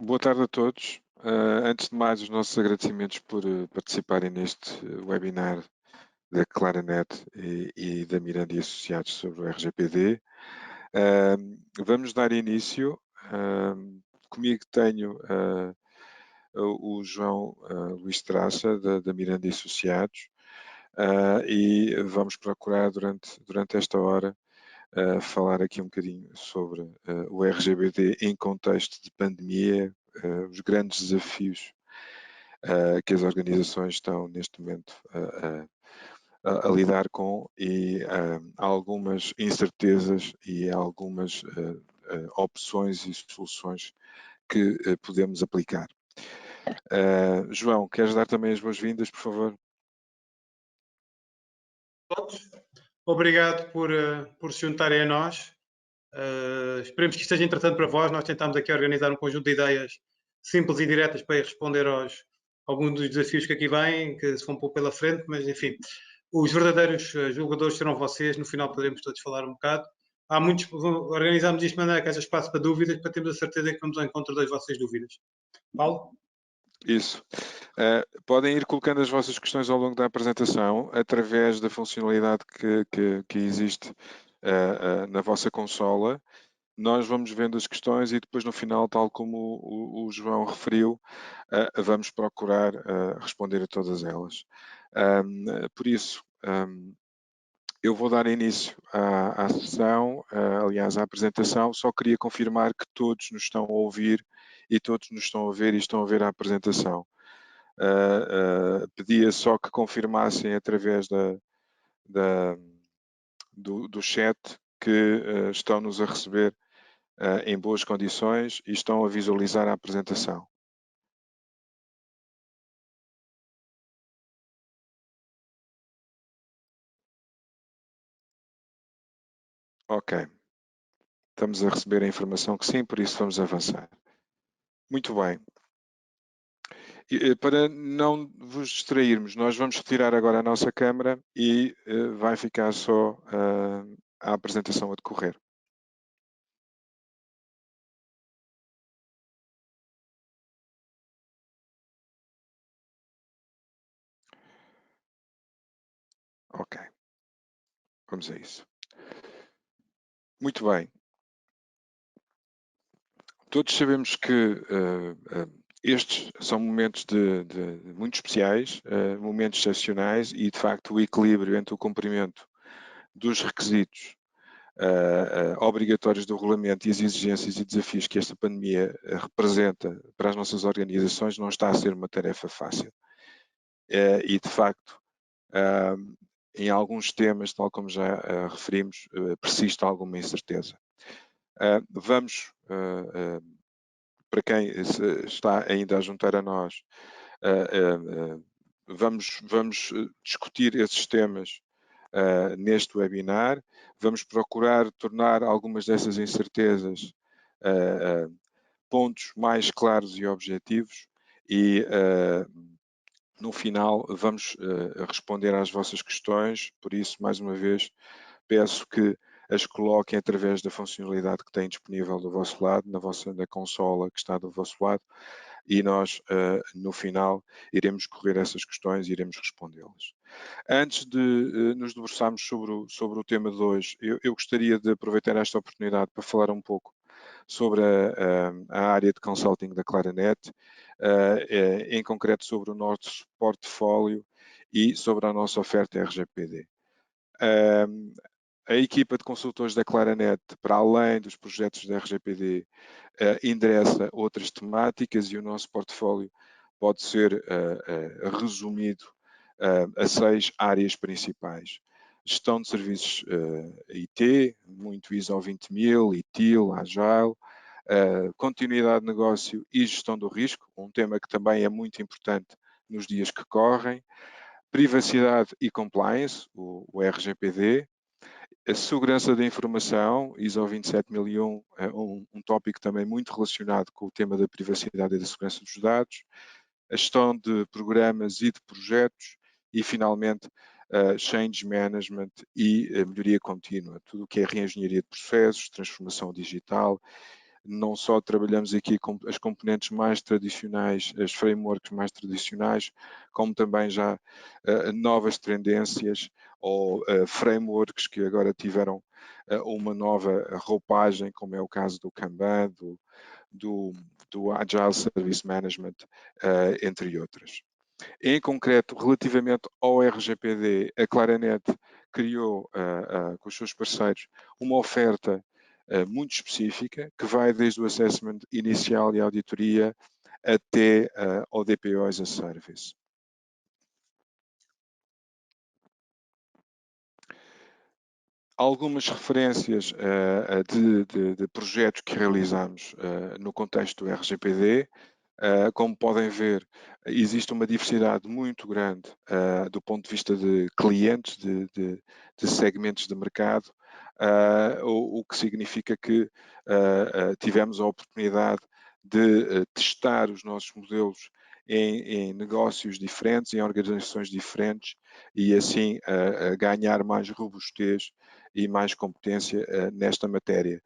Boa tarde a todos. Antes de mais, os nossos agradecimentos por participarem neste webinar da Claranet e da Miranda e Associados sobre o RGPD. Vamos dar início. Comigo tenho o João Luís Traça, da Miranda e Associados, e vamos procurar durante esta hora falar aqui um bocadinho sobre o RGPD em contexto de pandemia, os grandes desafios que as organizações estão neste momento a lidar com e algumas incertezas e algumas opções e soluções que podemos aplicar. João, queres dar também as boas-vindas, por favor? Todos. Obrigado por se juntarem a nós. Esperemos que isto seja interessante para vós. Nós tentamos aqui organizar um conjunto de ideias simples e diretas para ir responder aos alguns dos desafios que aqui vêm, que se vão pôr pela frente, mas enfim, os verdadeiros julgadores serão vocês. No final poderemos todos falar um bocado. Organizámos isto de maneira que haja espaço para dúvidas, para termos a certeza que vamos ao encontro das vossas dúvidas. Paulo? Isso. Podem ir colocando as vossas questões ao longo da apresentação através da funcionalidade que existe na vossa consola. Nós vamos vendo as questões e depois no final, tal como o João referiu, vamos procurar responder a todas elas. Por isso, eu vou dar início à sessão, aliás, à apresentação. Só queria confirmar que todos nos estão a ouvir e todos nos estão a ver e estão a ver a apresentação. Pedia só que confirmassem através do chat que estão-nos a receber em boas condições e estão a visualizar a apresentação. Ok. Estamos a receber a informação que sim, por isso vamos avançar. Muito bem. Para não vos distrairmos, nós vamos retirar agora a nossa câmara e vai ficar só a apresentação a decorrer. Ok. Vamos a isso. Muito bem. Todos sabemos que estes são momentos muito especiais, momentos excepcionais e, de facto, o equilíbrio entre o cumprimento dos requisitos obrigatórios do regulamento e as exigências e desafios que esta pandemia representa para as nossas organizações não está a ser uma tarefa fácil. E, de facto, em alguns temas, tal como já referimos, persiste alguma incerteza. Vamos, para quem está ainda a juntar a nós, vamos discutir esses temas neste webinar. Vamos procurar tornar algumas dessas incertezas pontos mais claros e objetivos e no final vamos responder às vossas questões. Por isso, mais uma vez, peço que as coloquem através da funcionalidade que têm disponível do vosso lado, na consola que está do vosso lado, e nós, no final, iremos correr essas questões e iremos respondê-las. Antes de nos debruçarmos sobre o tema de hoje, eu gostaria de aproveitar esta oportunidade para falar um pouco sobre a área de consulting da Claranet, em concreto sobre o nosso portfólio e sobre a nossa oferta RGPD. A equipa de consultores da Claranet, para além dos projetos da RGPD, endereça outras temáticas e o nosso portfólio pode ser resumido a 6 áreas principais. Gestão de serviços IT, muito ISO 20000, ITIL, Agile, continuidade de negócio e gestão do risco, um tema que também é muito importante nos dias que correm, privacidade e compliance, o RGPD, a segurança da informação, ISO 27001 é um tópico também muito relacionado com o tema da privacidade e da segurança dos dados, a gestão de programas e de projetos e, finalmente, change management e a melhoria contínua, tudo o que é reengenharia de processos, transformação digital, não só trabalhamos aqui com as componentes mais tradicionais, as frameworks mais tradicionais, como também já novas tendências ou frameworks que agora tiveram uma nova roupagem, como é o caso do Kanban, do Agile Service Management, entre outras. Em concreto, relativamente ao RGPD, a Claranet criou, com os seus parceiros, uma oferta muito específica, que vai desde o assessment inicial e auditoria até ao DPO as a Service. Algumas referências de projetos que realizamos no contexto do RGPD. Como podem ver, existe uma diversidade muito grande do ponto de vista de clientes, de segmentos de mercado, o que significa que tivemos a oportunidade de testar os nossos modelos em negócios diferentes, em organizações diferentes, e assim ganhar mais robustez e mais competência nesta matéria.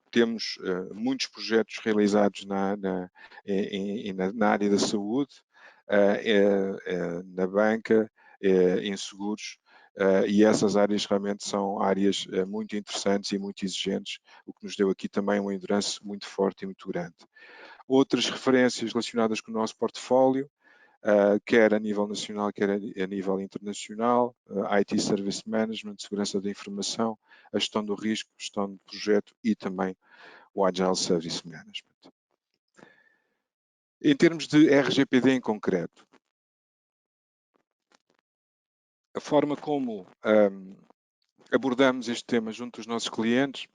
Temos muitos projetos realizados na área da saúde, na banca, em seguros, e essas áreas realmente são áreas muito interessantes e muito exigentes, o que nos deu aqui também um endurance muito forte e muito grande. Outras referências relacionadas com o nosso portfólio, quer a nível nacional, quer a nível internacional, IT Service Management, segurança da informação, a gestão do risco, gestão de projeto e também o Agile Service Management. Em termos de RGPD em concreto, a forma como abordamos este tema junto dos nossos clientes,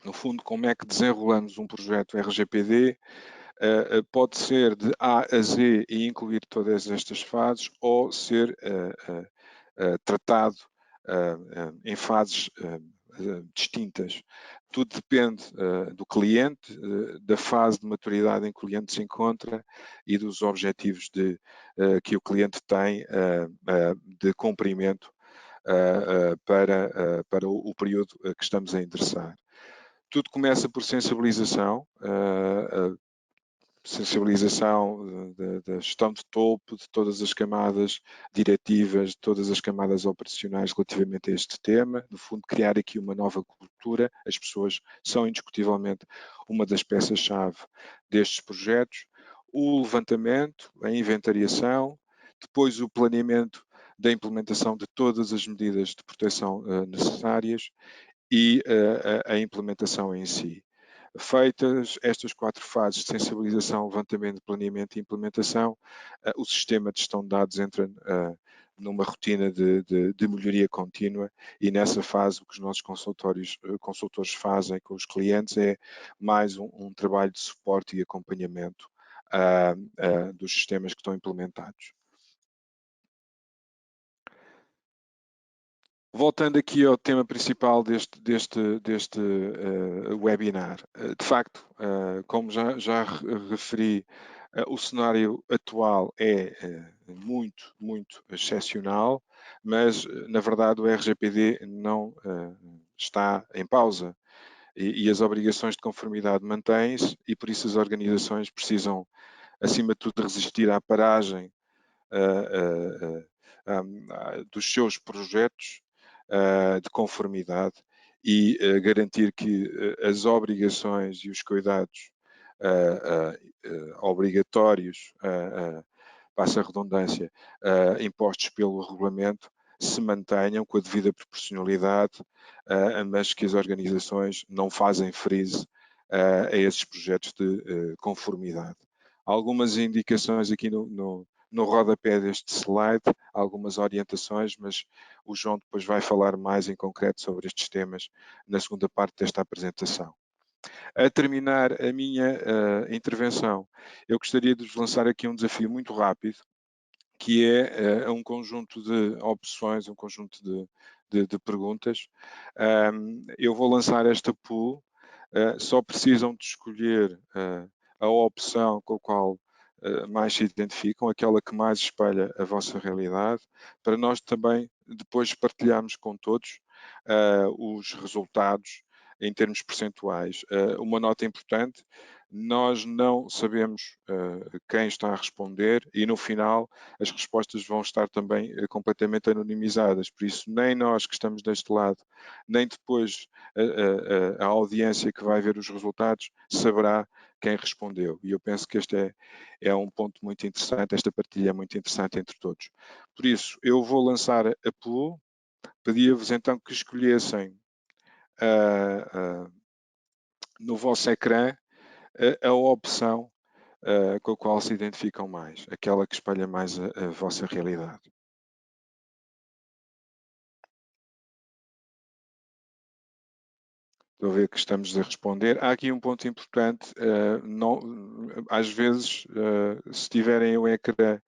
no fundo, como é que desenrolamos um projeto RGPD, pode ser de A a Z e incluir todas estas fases, ou ser tratado em fases distintas. Tudo depende do cliente, da fase de maturidade em que o cliente se encontra e dos objetivos que o cliente tem de cumprimento para o período que estamos a endereçar. Tudo começa por sensibilização, da gestão de topo, de todas as camadas diretivas, de todas as camadas operacionais relativamente a este tema, no fundo criar aqui uma nova cultura. As pessoas são indiscutivelmente uma das peças-chave destes projetos. O levantamento, a inventariação, depois o planeamento da implementação de todas as medidas de proteção necessárias e a implementação em si. Feitas estas 4 fases de sensibilização, levantamento, planeamento e implementação, o sistema de gestão de dados entra numa rotina de melhoria contínua, e nessa fase o que os nossos consultores fazem com os clientes é mais um trabalho de suporte e acompanhamento dos sistemas que estão implementados. Voltando aqui ao tema principal deste webinar, de facto, como já referi, o cenário atual é muito excepcional, mas, na verdade, o RGPD não está em pausa e as obrigações de conformidade mantêm-se, e por isso as organizações precisam, acima de tudo, resistir à paragem dos seus projetos de conformidade e garantir que as obrigações e os cuidados obrigatórios, passa a redundância, impostos pelo regulamento, se mantenham com a devida proporcionalidade, mas que as organizações não fazem freeze a esses projetos de conformidade. Algumas indicações aqui no rodapé deste slide, algumas orientações, mas o João depois vai falar mais em concreto sobre estes temas na segunda parte desta apresentação. A terminar a minha intervenção, eu gostaria de vos lançar aqui um desafio muito rápido, que é um conjunto de opções, um conjunto de perguntas. Eu vou lançar esta pool, só precisam de escolher a opção com a qual mais se identificam, aquela que mais espelha a vossa realidade, para nós também depois partilharmos com todos os resultados em termos percentuais. Uma nota importante, nós não sabemos quem está a responder e no final as respostas vão estar também completamente anonimizadas, por isso nem nós que estamos deste lado, nem depois a audiência que vai ver os resultados saberá quem respondeu. E eu penso que este é um ponto muito interessante, esta partilha é muito interessante entre todos. Por isso, eu vou lançar a pool, pedia-vos então que escolhessem no vosso ecrã a opção com a qual se identificam mais, aquela que espalha mais a vossa realidade. Estou a ver que estamos a responder. Há aqui um ponto importante, às vezes, se tiverem o ecrã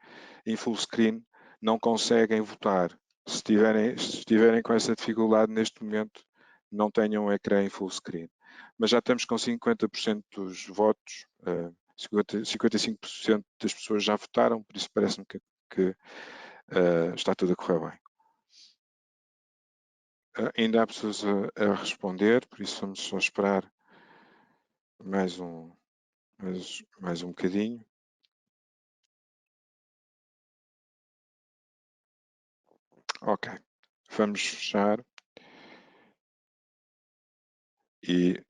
em full screen, não conseguem votar. Se estiverem com essa dificuldade neste momento, não tenham o ecrã em full screen. Mas já estamos com 50% dos votos, 55% das pessoas já votaram, por isso parece-me que está tudo a correr bem. Ainda há pessoas a responder, por isso vamos só esperar mais um bocadinho. Ok, vamos fechar e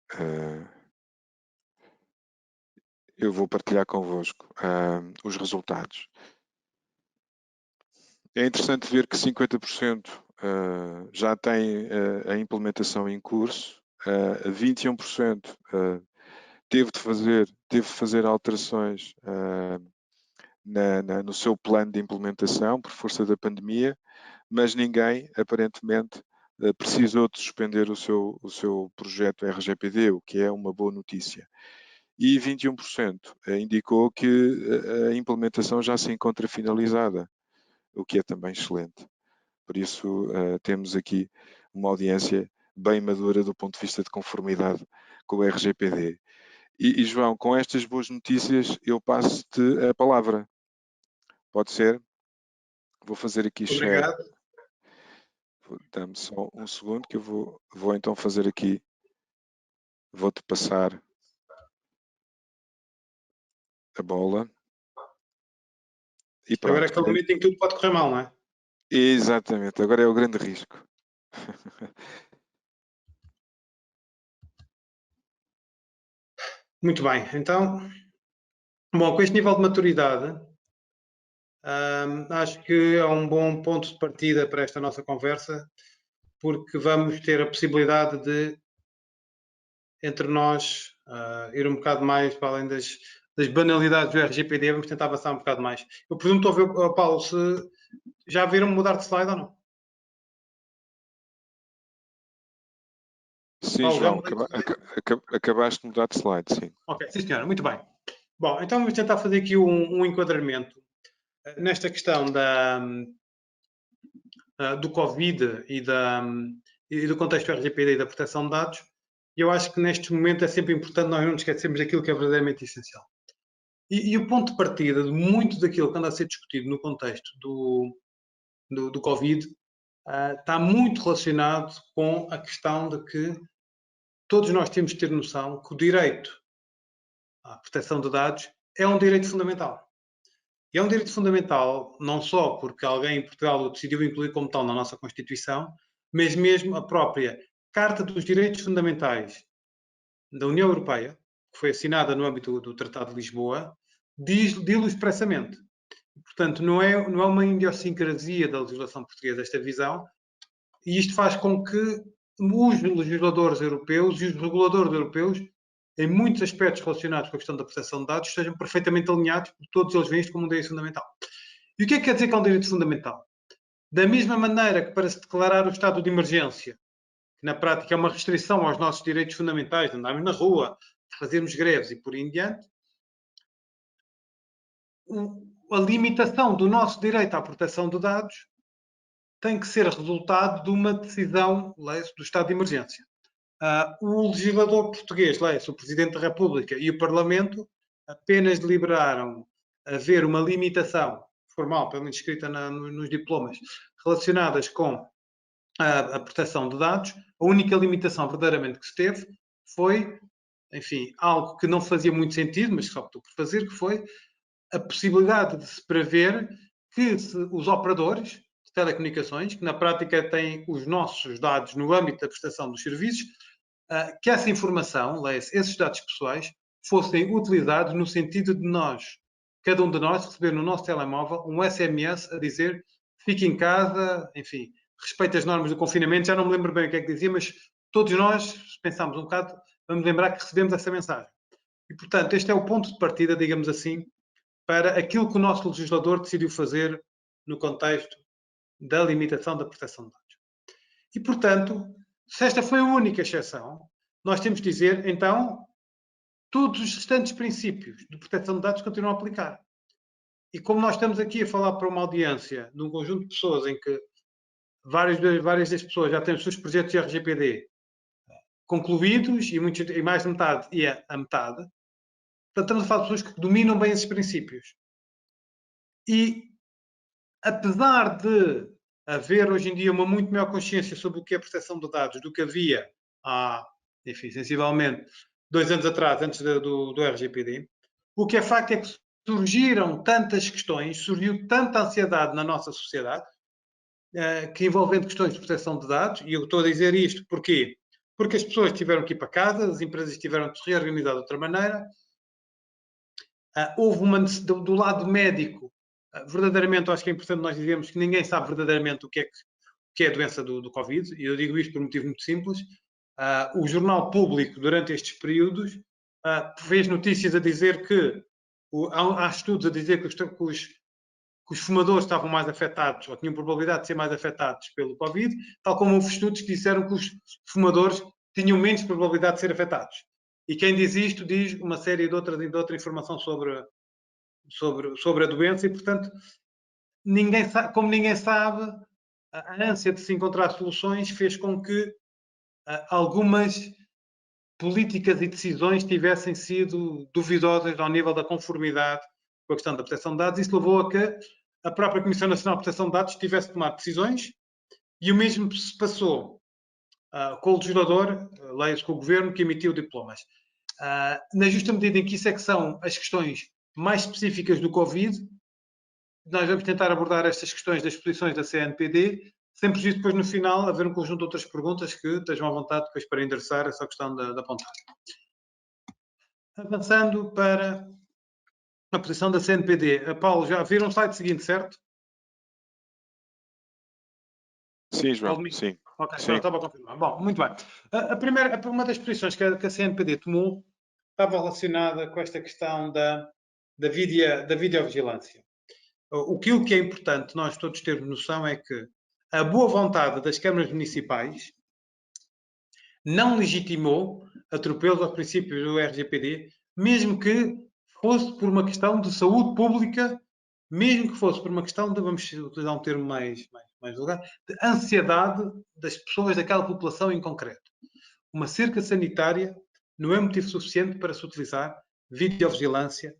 eu vou partilhar convosco os resultados. É interessante ver que 50% já tem a implementação em curso, 21% teve de fazer alterações no seu plano de implementação por força da pandemia, mas ninguém, aparentemente, precisou de suspender o seu projeto RGPD, o que é uma boa notícia. E 21% indicou que a implementação já se encontra finalizada, o que é também excelente. Por isso, temos aqui uma audiência bem madura do ponto de vista de conformidade com o RGPD. E João, com estas boas notícias, eu passo-te a palavra. Pode ser? Vou fazer aqui share. Obrigado. Dá-me só um segundo que eu vou então fazer aqui. Vou-te passar a bola. E Agora é pronto. aquele momento em que tudo pode correr mal, não é? Exatamente, agora é o grande risco. Muito bem, então, bom, com este nível de maturidade, acho que é um bom ponto de partida para esta nossa conversa, porque vamos ter a possibilidade de, entre nós, ir um bocado mais para além das banalidades do RGPD, vamos tentar avançar um bocado mais. Eu presumo que estou a ver, Paulo, se já viram mudar de slide ou não? Sim, Paulo, já João, mudei de slide? acabaste de mudar de slide, sim. Ok, sim senhora, muito bem. Bom, então vamos tentar fazer aqui um enquadramento nesta questão do Covid e do contexto RGPD e da proteção de dados. E eu acho que neste momento é sempre importante nós não nos esquecermos daquilo que é verdadeiramente essencial. E o ponto de partida de muito daquilo que anda a ser discutido no contexto do Covid está muito relacionado com a questão de que todos nós temos de ter noção que o direito à proteção de dados é um direito fundamental. E é um direito fundamental não só porque alguém em Portugal o decidiu incluir como tal na nossa Constituição, mas mesmo a própria Carta dos Direitos Fundamentais da União Europeia, que foi assinada no âmbito do Tratado de Lisboa, diz-lo expressamente. Portanto, não é uma idiosincrasia da legislação portuguesa esta visão, e isto faz com que os legisladores europeus e os reguladores europeus, em muitos aspectos relacionados com a questão da proteção de dados, estejam perfeitamente alinhados, porque todos eles veem isto como um direito fundamental. E o que é que quer dizer que é um direito fundamental? Da mesma maneira que para se declarar o estado de emergência, que na prática é uma restrição aos nossos direitos fundamentais, de andarmos na rua, de fazermos greves e por aí em diante, a limitação do nosso direito à proteção de dados tem que ser resultado de uma decisão do estado de emergência. O legislador português, o Presidente da República e o Parlamento apenas deliberaram haver uma limitação formal, pelo menos escrita nos diplomas, relacionadas com a proteção de dados. A única limitação verdadeiramente que se teve foi, enfim, algo que não fazia muito sentido, mas que só optou por fazer, que foi a possibilidade de se prever que os operadores de telecomunicações, que na prática têm os nossos dados no âmbito da prestação dos serviços, que essa informação, esses dados pessoais, fossem utilizados no sentido de nós, cada um de nós, receber no nosso telemóvel um SMS a dizer fique em casa, enfim, respeite as normas do confinamento. Já não me lembro bem o que é que dizia, mas todos nós, se pensarmos um bocado, vamos lembrar que recebemos essa mensagem. E, portanto, este é o ponto de partida, digamos assim, para aquilo que o nosso legislador decidiu fazer no contexto da limitação da proteção de dados. E, portanto, se esta foi a única exceção, nós temos de dizer, então, todos os restantes princípios de proteção de dados continuam a aplicar. E como nós estamos aqui a falar para uma audiência de um conjunto de pessoas em que várias das pessoas já têm os seus projetos de RGPD concluídos e mais de metade e a metade, portanto, estamos a falar de pessoas que dominam bem esses princípios. E, apesar de haver hoje em dia uma muito maior consciência sobre o que é a proteção de dados do que havia há, enfim, sensivelmente 2 anos atrás, antes do RGPD, o que é facto é que surgiram tantas questões, surgiu tanta ansiedade na nossa sociedade, que envolvendo questões de proteção de dados, e eu estou a dizer isto porquê? Porque as pessoas tiveram que ir para casa, as empresas tiveram que se reorganizar de outra maneira, houve uma do lado médico, verdadeiramente, acho que é importante nós dizermos que ninguém sabe verdadeiramente o que é a doença do Covid, e eu digo isto por um motivo muito simples. O Jornal Público, durante estes períodos, fez notícias a dizer que, há estudos a dizer que os fumadores estavam mais afetados, ou tinham probabilidade de ser mais afetados pelo Covid, tal como houve estudos que disseram que os fumadores tinham menos probabilidade de ser afetados. E quem diz isto diz uma série de outra informação sobre a doença e, portanto, como ninguém sabe, a ânsia de se encontrar soluções fez com que algumas políticas e decisões tivessem sido duvidosas ao nível da conformidade com a questão da proteção de dados. Isso levou a que a própria Comissão Nacional de Proteção de Dados tivesse de tomar decisões, e o mesmo se passou com o legislador, leia-se com o governo, que emitiu diplomas. Na justa medida em que isso é que são as questões mais específicas do Covid, nós vamos tentar abordar estas questões das posições da CNPD, sem prejuízo depois no final haver um conjunto de outras perguntas que estejam à vontade depois para endereçar essa questão da apontar. Avançando para a posição da CNPD. Paulo, já viram o slide seguinte, certo? Sim, João, sim. Ok, sim. pronto, estava a confirmar. Bom, muito bem. Uma das posições que a CNPD tomou estava relacionada com esta questão da videovigilância. Aquilo que é importante nós todos termos noção é que a boa vontade das câmaras municipais não legitimou atropelos aos princípios do RGPD, mesmo que fosse por uma questão de saúde pública, mesmo que fosse por uma questão de, vamos utilizar um termo mais vulgar, de ansiedade das pessoas daquela população em concreto. Uma cerca sanitária não é motivo suficiente para se utilizar videovigilância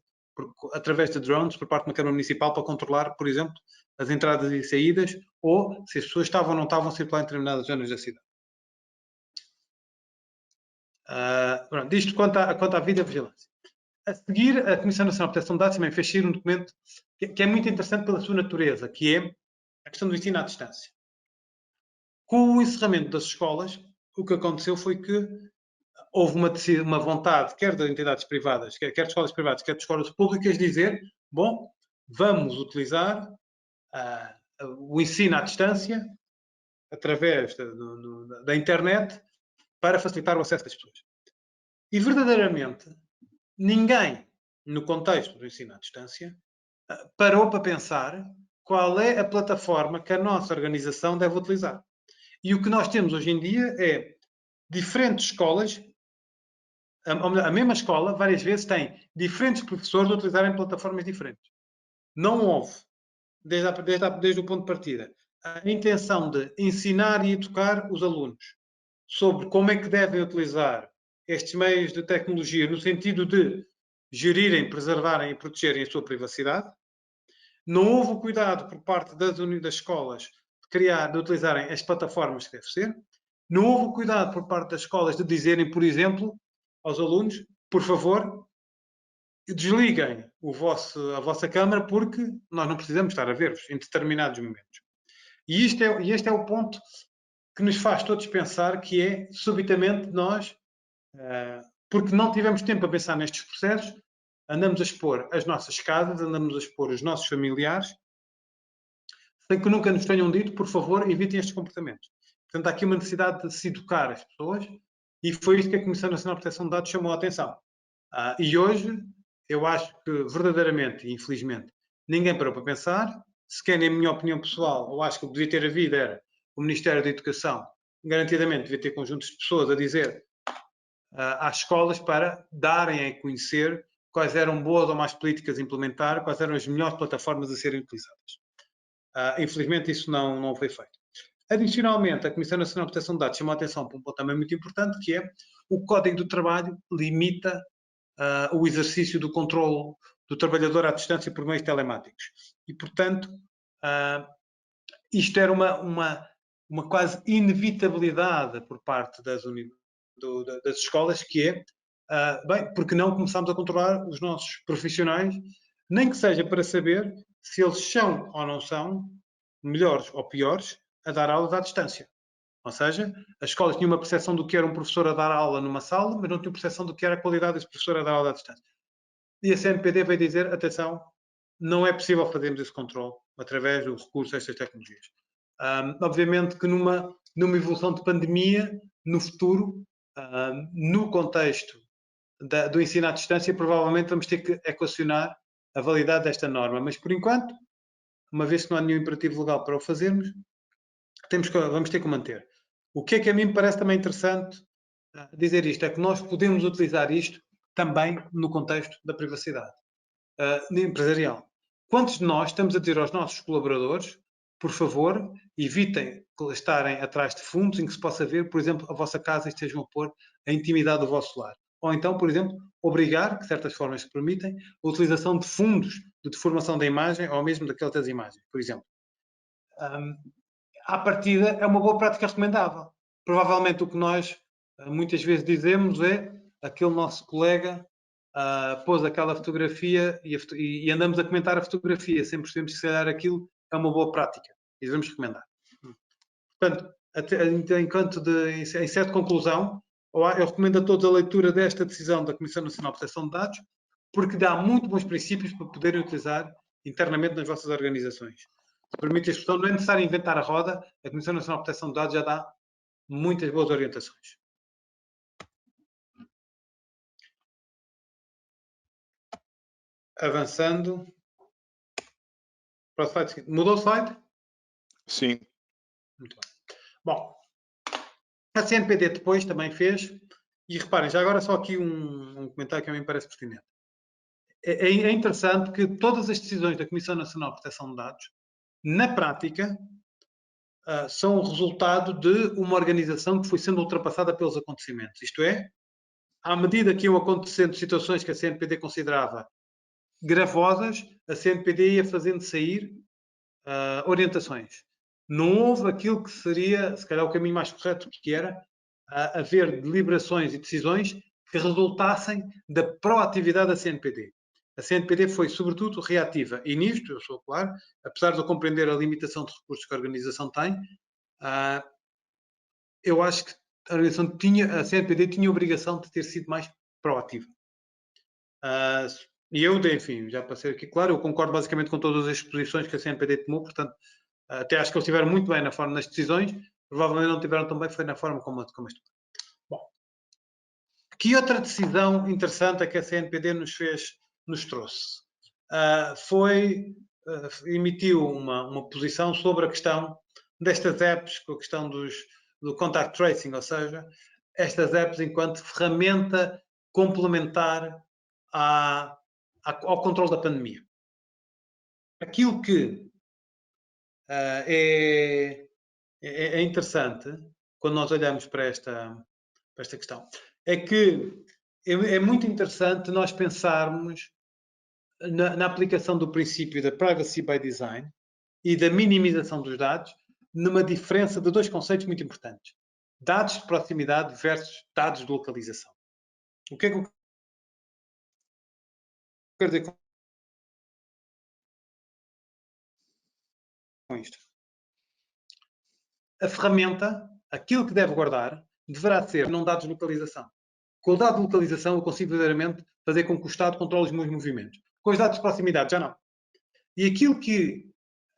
através de drones por parte de uma Câmara Municipal para controlar, por exemplo, as entradas e saídas, ou se as pessoas estavam ou não estavam a circular em determinadas zonas da cidade. Isto quanto à videovigilância. A seguir, a Comissão Nacional de Proteção de Dados também fez sair um documento que é muito interessante pela sua natureza, que é a questão do ensino à distância. Com o encerramento das escolas, o que aconteceu foi que houve uma vontade, quer de entidades privadas, quer de escolas privadas, quer de escolas públicas, dizer, bom, vamos utilizar o ensino à distância através da internet para facilitar o acesso das pessoas. E verdadeiramente, ninguém, no contexto do ensino à distância, parou para pensar qual é a plataforma que a nossa organização deve utilizar. E o que nós temos hoje em dia é diferentes escolas, a mesma escola, várias vezes, tem diferentes professores a utilizarem plataformas diferentes. Não houve, desde o ponto de partida, a intenção de ensinar e educar os alunos sobre como é que devem utilizar estes meios de tecnologia no sentido de gerirem, preservarem e protegerem a sua privacidade. Não houve o cuidado por parte das escolas de de utilizarem as plataformas que deve ser. Não houve cuidado por parte das escolas de dizerem, por exemplo, aos alunos, por favor, desliguem a vossa câmara porque nós não precisamos estar a ver-vos em determinados momentos. E este é o ponto que nos faz todos pensar que é, subitamente, nós, porque não tivemos tempo a pensar nestes processos, andamos a expor as nossas casas, andamos a expor os nossos familiares, sem que nunca nos tenham dito, por favor, evitem estes comportamentos. Portanto, há aqui uma necessidade de se educar as pessoas e foi isso que a Comissão Nacional de Proteção de Dados chamou a atenção. E hoje, eu acho que verdadeiramente e infelizmente ninguém parou para pensar. Se quer, na minha opinião pessoal, eu acho que o que devia ter havido era o Ministério da Educação, garantidamente devia ter conjuntos de pessoas a dizer às escolas para darem a conhecer quais eram boas ou más políticas a implementar, quais eram as melhores plataformas a serem utilizadas. Infelizmente isso não foi feito. Adicionalmente, a Comissão Nacional de Proteção de Dados chamou a atenção para um ponto também muito importante, que é o Código do Trabalho limita o exercício do controle do trabalhador à distância por meios telemáticos. E, portanto, isto era uma quase inevitabilidade por parte das escolas, que é, bem, porque não começamos a controlar os nossos profissionais, nem que seja para saber se eles são ou não são melhores ou piores a dar aulas à distância. Ou seja, as escolas tinham uma percepção do que era um professor a dar aula numa sala, mas não tinham percepção do que era a qualidade desse professor a dar aula à distância. E a CNPD veio dizer, atenção, não é possível fazermos esse controle através do recurso a estas tecnologias. Obviamente que numa evolução de pandemia, no futuro, no contexto do ensino à distância, provavelmente vamos ter que equacionar a validade desta norma. Mas, por enquanto, uma vez que não há nenhum imperativo legal para o fazermos, vamos ter que manter. O que é que a mim me parece também interessante dizer isto? É que nós podemos utilizar isto também no contexto da privacidade empresarial. Quantos de nós estamos a dizer aos nossos colaboradores, por favor, evitem estarem atrás de fundos em que se possa ver, por exemplo, a vossa casa e estejam a pôr a intimidade do vosso lar. Ou então, por exemplo, obrigar, que certas formas que permitem, a utilização de fundos de deformação da imagem ou mesmo daquelas das imagens, por exemplo. À partida, é uma boa prática recomendável. Provavelmente o que nós muitas vezes dizemos é aquele nosso colega pôs aquela fotografia e andamos a comentar a fotografia, sempre percebemos que se calhar aquilo é uma boa prática e devemos recomendar. Portanto, em certa conclusão, eu recomendo a todos a leitura desta decisão da Comissão Nacional de Proteção de Dados, porque dá muito bons princípios para poderem utilizar internamente nas vossas organizações. Se permite a expressão, não é necessário inventar a roda, a Comissão Nacional de Proteção de Dados já dá muitas boas orientações. Avançando. Para o slide seguinte. Mudou o slide? Sim. Muito bem. Bom, a CNPD depois também fez, e reparem, já agora só aqui um comentário que a mim parece pertinente. É interessante que todas as decisões da Comissão Nacional de Proteção de Dados, na prática, são o resultado de uma organização que foi sendo ultrapassada pelos acontecimentos. Isto é, à medida que iam acontecendo situações que a CNPD considerava gravosas, a CNPD ia fazendo sair orientações. Não houve aquilo que seria, se calhar, o caminho mais correto, que era haver deliberações e decisões que resultassem da proatividade da CNPD. A CNPD foi, sobretudo, reativa. E nisto, eu sou claro, apesar de eu compreender a limitação de recursos que a organização tem, eu acho que a CNPD tinha a obrigação de ter sido mais proativa. E eu, enfim, já para ser aqui claro, eu concordo basicamente com todas as posições que a CNPD tomou, portanto, até acho que eles estiveram muito bem nas decisões, provavelmente não tiveram tão bem, foi na forma como estou. Bom, que outra decisão interessante é que a CNPD nos trouxe? Emitiu uma posição sobre a questão destas apps, com a questão do contact tracing, ou seja, estas apps enquanto ferramenta complementar ao controle da pandemia. Aquilo que é interessante quando nós olhamos para esta questão é que é muito interessante nós pensarmos na aplicação do princípio da privacy by design e da minimização dos dados numa diferença de dois conceitos muito importantes. Dados de proximidade versus dados de localização. O que é que eu quero dizer com isto? A ferramenta, aquilo que deve guardar, deverá ser não dados de localização. Com o dado de localização, eu consigo verdadeiramente fazer com que o Estado controle os meus movimentos. Com os dados de proximidade, já não. E aquilo que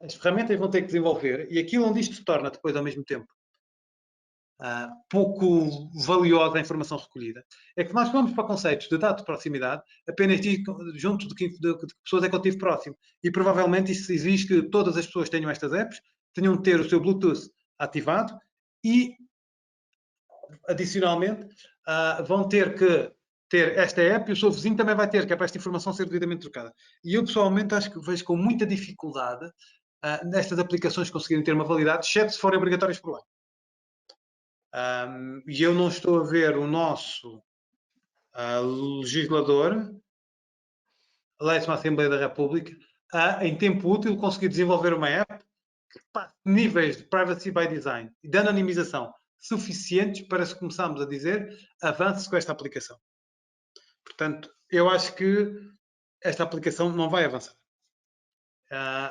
as ferramentas vão ter que desenvolver, e aquilo onde isto se torna depois, ao mesmo tempo, pouco valiosa a informação recolhida, é que nós vamos para conceitos de dados de proximidade apenas junto de que pessoas é que eu tive próximo. E provavelmente isto exige que todas as pessoas tenham estas apps, tenham de ter o seu Bluetooth ativado e, adicionalmente, vão ter que ter esta app e o seu vizinho também vai ter, que é para esta informação ser devidamente trocada. E eu, pessoalmente, acho que vejo com muita dificuldade nestas aplicações conseguirem ter uma validade, exceto se forem obrigatórias por lei. E eu não estou a ver o nosso legislador, a Léxima Assembleia da República, em tempo útil conseguir desenvolver uma app que passe níveis de privacy by design e de anonimização suficientes para se começarmos a dizer avance com esta aplicação. Portanto, eu acho que esta aplicação não vai avançar.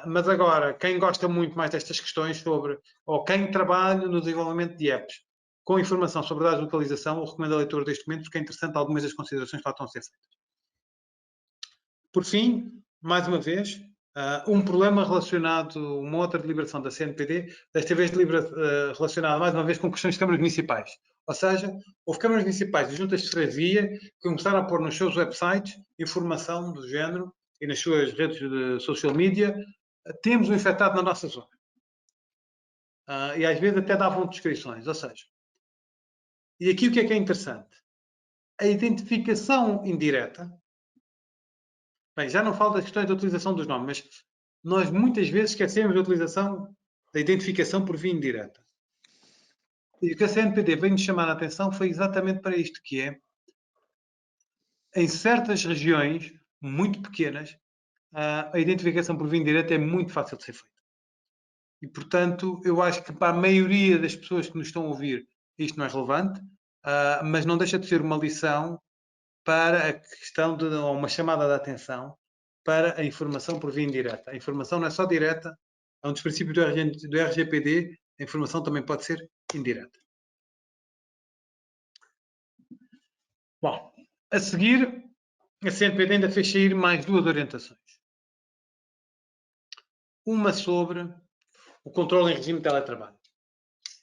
Mas agora, quem gosta muito mais destas questões sobre, ou quem trabalha no desenvolvimento de apps com informação sobre dados de localização, eu recomendo a leitura deste documento porque é interessante algumas das considerações que lá estão a ser feitas. Por fim, mais uma vez, um problema relacionado, uma outra deliberação da CNPD, desta vez relacionada mais uma vez com questões de câmaras municipais. Ou seja, houve câmaras municipais e juntas de freguesia que começaram a pôr nos seus websites informação do género e nas suas redes de social media, temos um infectado na nossa zona. E às vezes até davam descrições, ou seja, e aqui o que é interessante? A identificação indireta, bem, já não falo das questões da utilização dos nomes, mas nós muitas vezes esquecemos da utilização da identificação por via indireta. E o que a CNPD veio-nos chamar a atenção foi exatamente para isto, que é, em certas regiões muito pequenas, a identificação por via indireta é muito fácil de ser feita. E, portanto, eu acho que para a maioria das pessoas que nos estão a ouvir isto não é relevante, mas não deixa de ser uma lição para a questão de ou uma chamada de atenção para a informação por via indireta. A informação não é só direta, é um dos princípios do RGPD, a informação também pode ser indireta. Bom, a seguir, a CNPD ainda fez sair mais duas orientações. Uma sobre o controle em regime de teletrabalho.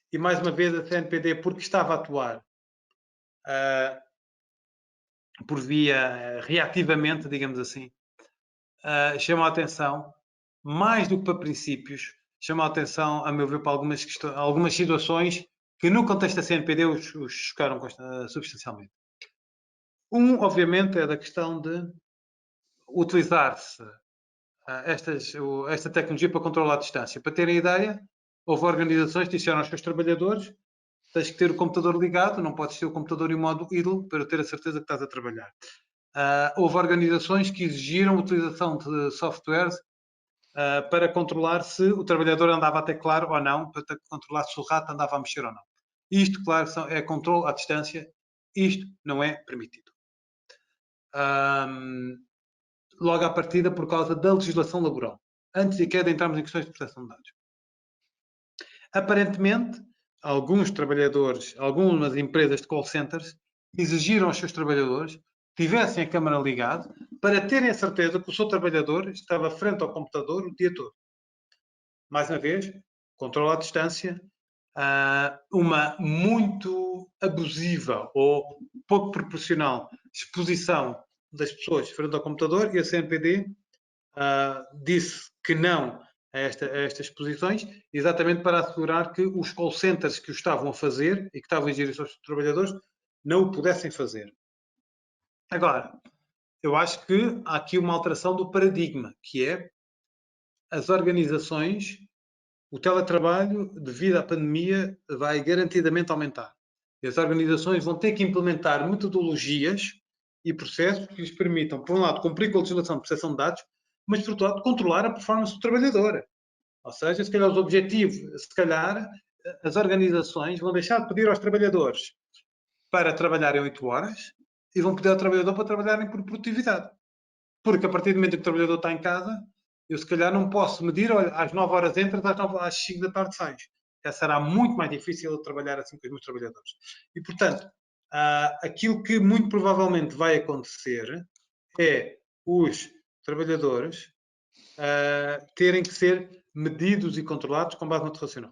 E mais uma vez a CNPD, porque estava a atuar por via reativamente, digamos assim, chama a atenção, mais do que para princípios, chama a atenção, a meu ver, para algumas situações que no contexto da CNPD os chocaram substancialmente. Obviamente, é da questão de utilizar-se esta tecnologia para controlar a distância. Para terem ideia, houve organizações que disseram aos seus trabalhadores: tens que ter o computador ligado, não podes ter o computador em modo idle para ter a certeza que estás a trabalhar. Houve organizações que exigiram a utilização de softwares para controlar se o trabalhador andava a teclar ou não, para controlar se o rato andava a mexer ou não. Isto, claro, é controle à distância. Isto não é permitido. Logo à partida, por causa da legislação laboral, antes sequer de entrarmos em questões de proteção de dados. Aparentemente, alguns trabalhadores, algumas empresas de call centers, exigiram aos seus trabalhadores que tivessem a câmara ligada para terem a certeza que o seu trabalhador estava frente ao computador o dia todo. Mais uma vez, controle à distância, uma muito abusiva ou pouco proporcional exposição das pessoas frente ao computador, e a CNPD disse que não a estas exposições, exatamente para assegurar que os call centers que o estavam a fazer e que estavam a exigir aos seus trabalhadores não o pudessem fazer. Agora, eu acho que há aqui uma alteração do paradigma, que é as organizações, o teletrabalho, devido à pandemia, vai garantidamente aumentar. E as organizações vão ter que implementar metodologias e processos que lhes permitam, por um lado, cumprir com a legislação de proteção de dados, mas, por outro lado, controlar a performance do trabalhador. Ou seja, se calhar os objetivos, se calhar as organizações vão deixar de pedir aos trabalhadores para trabalharem 8 horas e vão pedir ao trabalhador para trabalharem por produtividade. Porque a partir do momento que o trabalhador está em casa, eu se calhar não posso medir, olha, às 9 horas entras, às 5 da tarde sais. Já será muito mais difícil eu trabalhar assim com os meus trabalhadores. E, portanto, aquilo que muito provavelmente vai acontecer é os trabalhadores terem que ser medidos e controlados com base no racional.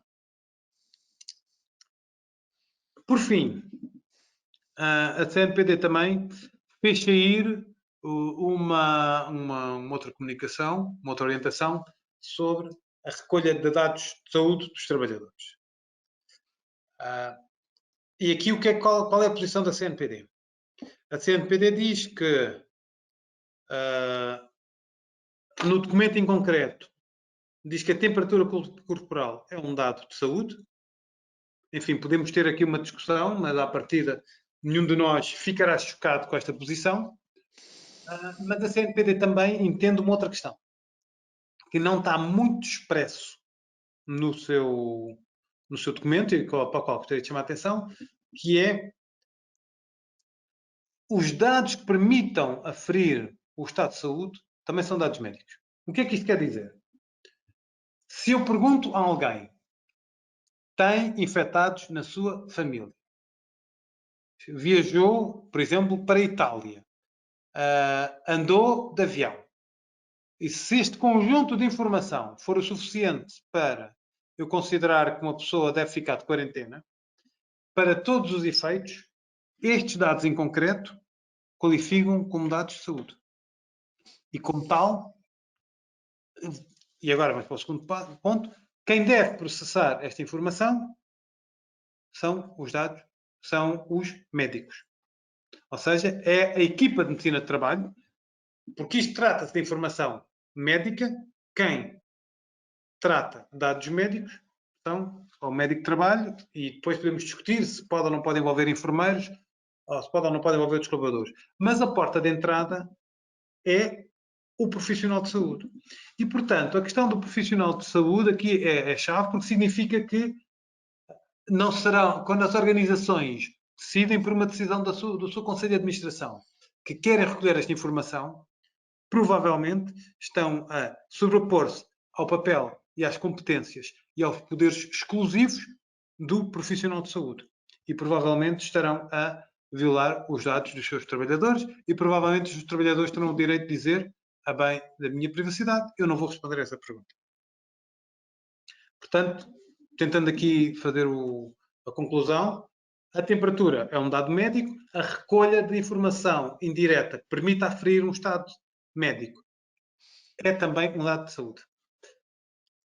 Por fim, a CNPD também fez sair uma outra comunicação, uma outra orientação sobre a recolha de dados de saúde dos trabalhadores. E aqui qual é a posição da CNPD? A CNPD diz que no documento em concreto diz que a temperatura corporal é um dado de saúde. Enfim, podemos ter aqui uma discussão, mas à partida nenhum de nós ficará chocado com esta posição. Mas a CNPD também entende uma outra questão, que não está muito expresso no seu documento, e para o qual gostaria de chamar a atenção, que é os dados que permitam aferir o estado de saúde também são dados médicos. O que é que isto quer dizer? Se eu pergunto a alguém, tem infectados na sua família, viajou, por exemplo, para a Itália, andou de avião, e se este conjunto de informação for o suficiente para eu considerar que uma pessoa deve ficar de quarentena, para todos os efeitos, estes dados em concreto qualificam como dados de saúde. E como tal, e agora vamos para o segundo ponto, quem deve processar esta informação são os dados, são os médicos. Ou seja, é a equipa de medicina de trabalho, porque isto trata-se de informação médica, quem trata dados médicos são o médico de trabalho, e depois podemos discutir se pode ou não pode envolver enfermeiros, ou se pode ou não pode envolver outros colaboradores. Mas a porta de entrada é o profissional de saúde. E, portanto, a questão do profissional de saúde aqui é chave, porque significa que não serão, quando as organizações decidem por uma decisão do seu Conselho de Administração que querem recolher esta informação, provavelmente estão a sobrepor-se ao papel e às competências e aos poderes exclusivos do profissional de saúde. E provavelmente estarão a violar os dados dos seus trabalhadores e provavelmente os trabalhadores terão o direito de dizer, a bem da minha privacidade, eu não vou responder a essa pergunta. Portanto, tentando aqui fazer a conclusão, a temperatura é um dado médico, a recolha de informação indireta que permite aferir um estado médico é também um dado de saúde.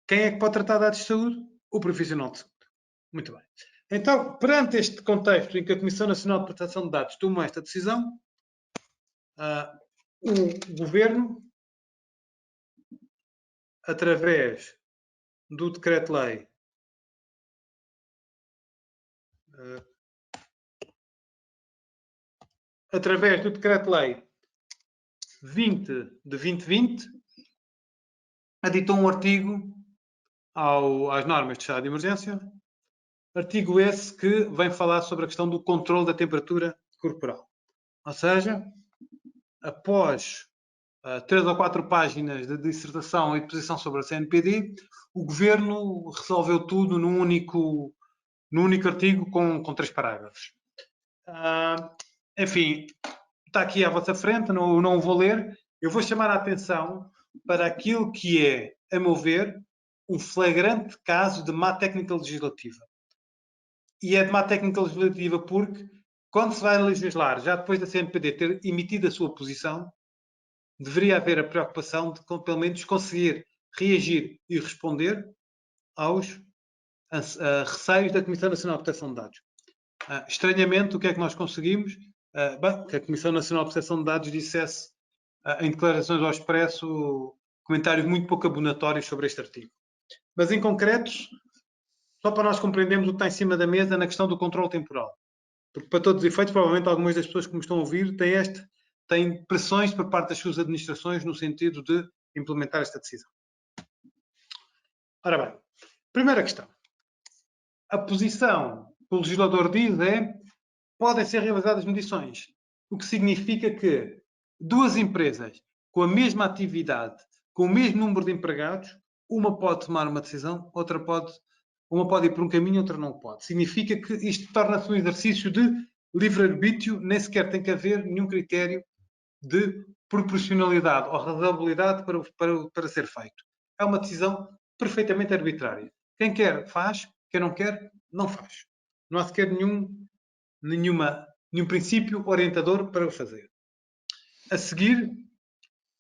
Quem é que pode tratar dados de saúde? O profissional de saúde. Muito bem. Então, perante este contexto em que a Comissão Nacional de Proteção de Dados toma esta decisão, o Governo, através do Decreto-Lei através do Decreto-Lei 20 de 2020, aditou um artigo às normas de estado de emergência, artigo esse que vem falar sobre a questão do controle da temperatura corporal. Ou seja, após 3 ou 4 páginas de dissertação e de posição sobre a CNPD, o Governo resolveu tudo num único artigo com 3 parágrafos. Enfim, está aqui à vossa frente, não o vou ler. Eu vou chamar a atenção para aquilo que é, a meu ver, um flagrante caso de má técnica legislativa. E é de má técnica legislativa porque, quando se vai legislar, já depois da CNPD ter emitido a sua posição, deveria haver a preocupação de, pelo menos, conseguir reagir e responder aos receios da Comissão Nacional de Proteção de Dados. Estranhamente, o que é que nós conseguimos? Que a Comissão Nacional de Proteção de Dados dissesse em declarações ao Expresso comentários muito pouco abonatórios sobre este artigo. Mas, em concreto, só para nós compreendermos o que está em cima da mesa na questão do controle temporal. Porque, para todos os efeitos, provavelmente algumas das pessoas que me estão a ouvir têm pressões por parte das suas administrações no sentido de implementar esta decisão. Ora bem, primeira questão. A posição que o legislador diz é: podem ser realizadas medições, o que significa que duas empresas com a mesma atividade, com o mesmo número de empregados, uma pode tomar uma decisão, uma pode ir por um caminho, outra não pode. Significa que isto torna-se um exercício de livre-arbítrio, nem sequer tem que haver nenhum critério de proporcionalidade ou razoabilidade para ser feito. É uma decisão perfeitamente arbitrária. Quem quer, faz. Quem não quer, não faz. Não há sequer nenhum princípio orientador para o fazer. A seguir,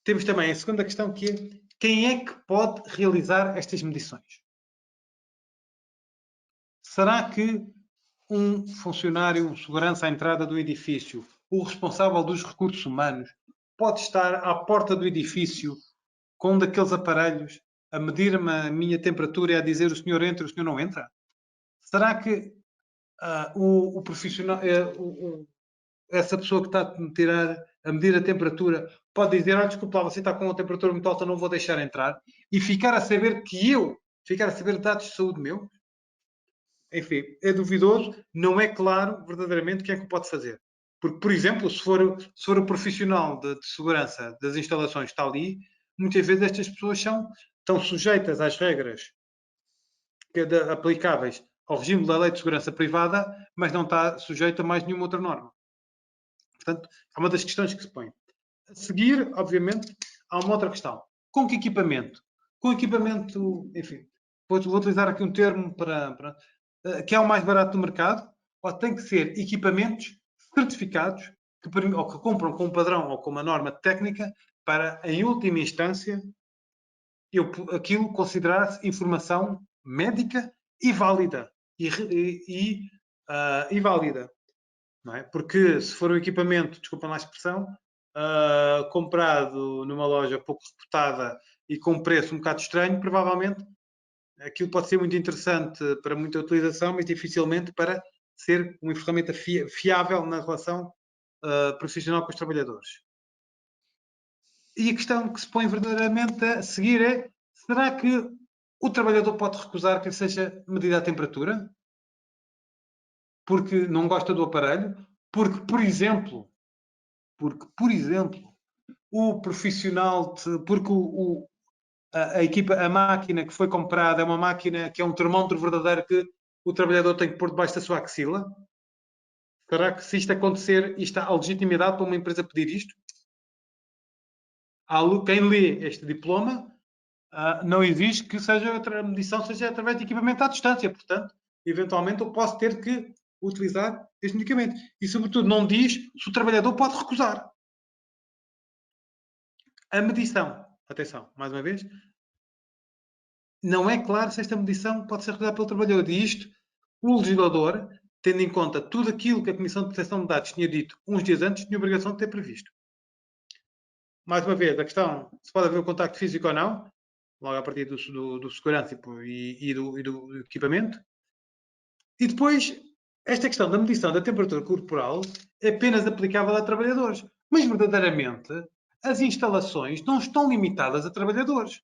temos também a segunda questão, que é: quem é que pode realizar estas medições? Será que um funcionário, um segurança à entrada do edifício, o responsável dos recursos humanos, pode estar à porta do edifício com um daqueles aparelhos a medir-me a minha temperatura e a dizer o senhor entra, o senhor não entra? Será que o profissional, essa pessoa que está a medir a temperatura, pode dizer: olha, desculpa lá, você está com uma temperatura muito alta, não vou deixar entrar, e ficar a saber dados de saúde meu? Enfim, é duvidoso, não é claro verdadeiramente quem é que o pode fazer. Porque, por exemplo, se for o profissional de segurança das instalações que está ali, muitas vezes estas pessoas estão sujeitas às regras aplicáveis ao regime da Lei de Segurança Privada, mas não está sujeito a mais nenhuma outra norma. Portanto, é uma das questões que se põe. A seguir, obviamente, há uma outra questão. Com que equipamento? Com equipamento, enfim, vou utilizar aqui um termo que é o mais barato do mercado, ou tem que ser equipamentos certificados ou que compram com um padrão ou com uma norma técnica para, em última instância, aquilo considerar-se informação médica e válida. E válida. Não é? Porque se for um equipamento, desculpa lá a expressão, comprado numa loja pouco reputada e com um preço um bocado estranho, provavelmente aquilo pode ser muito interessante para muita utilização, mas dificilmente para ser uma ferramenta fiável na relação profissional com os trabalhadores. E a questão que se põe verdadeiramente a seguir é: será que o trabalhador pode recusar que lhe seja medida a temperatura? Porque não gosta do aparelho? Porque, por exemplo, o profissional, porque a equipa, a máquina que foi comprada é uma máquina que é um termómetro verdadeiro que o trabalhador tem que pôr debaixo da sua axila? Será que, se isto acontecer, isto há legitimidade para uma empresa pedir isto? Quem lê este diploma não exige que a medição seja através de equipamento à distância. Portanto, eventualmente eu posso ter que utilizar este medicamento. E, sobretudo, não diz se o trabalhador pode recusar. A medição, atenção, mais uma vez, não é claro se esta medição pode ser realizada pelo trabalhador. E isto, o legislador, tendo em conta tudo aquilo que a Comissão de Proteção de Dados tinha dito uns dias antes, tinha a obrigação de ter previsto. Mais uma vez, a questão se pode haver o contacto físico ou não, logo a partir do segurança e do equipamento. E depois, esta questão da medição da temperatura corporal é apenas aplicável a trabalhadores. Mas, verdadeiramente, as instalações não estão limitadas a trabalhadores.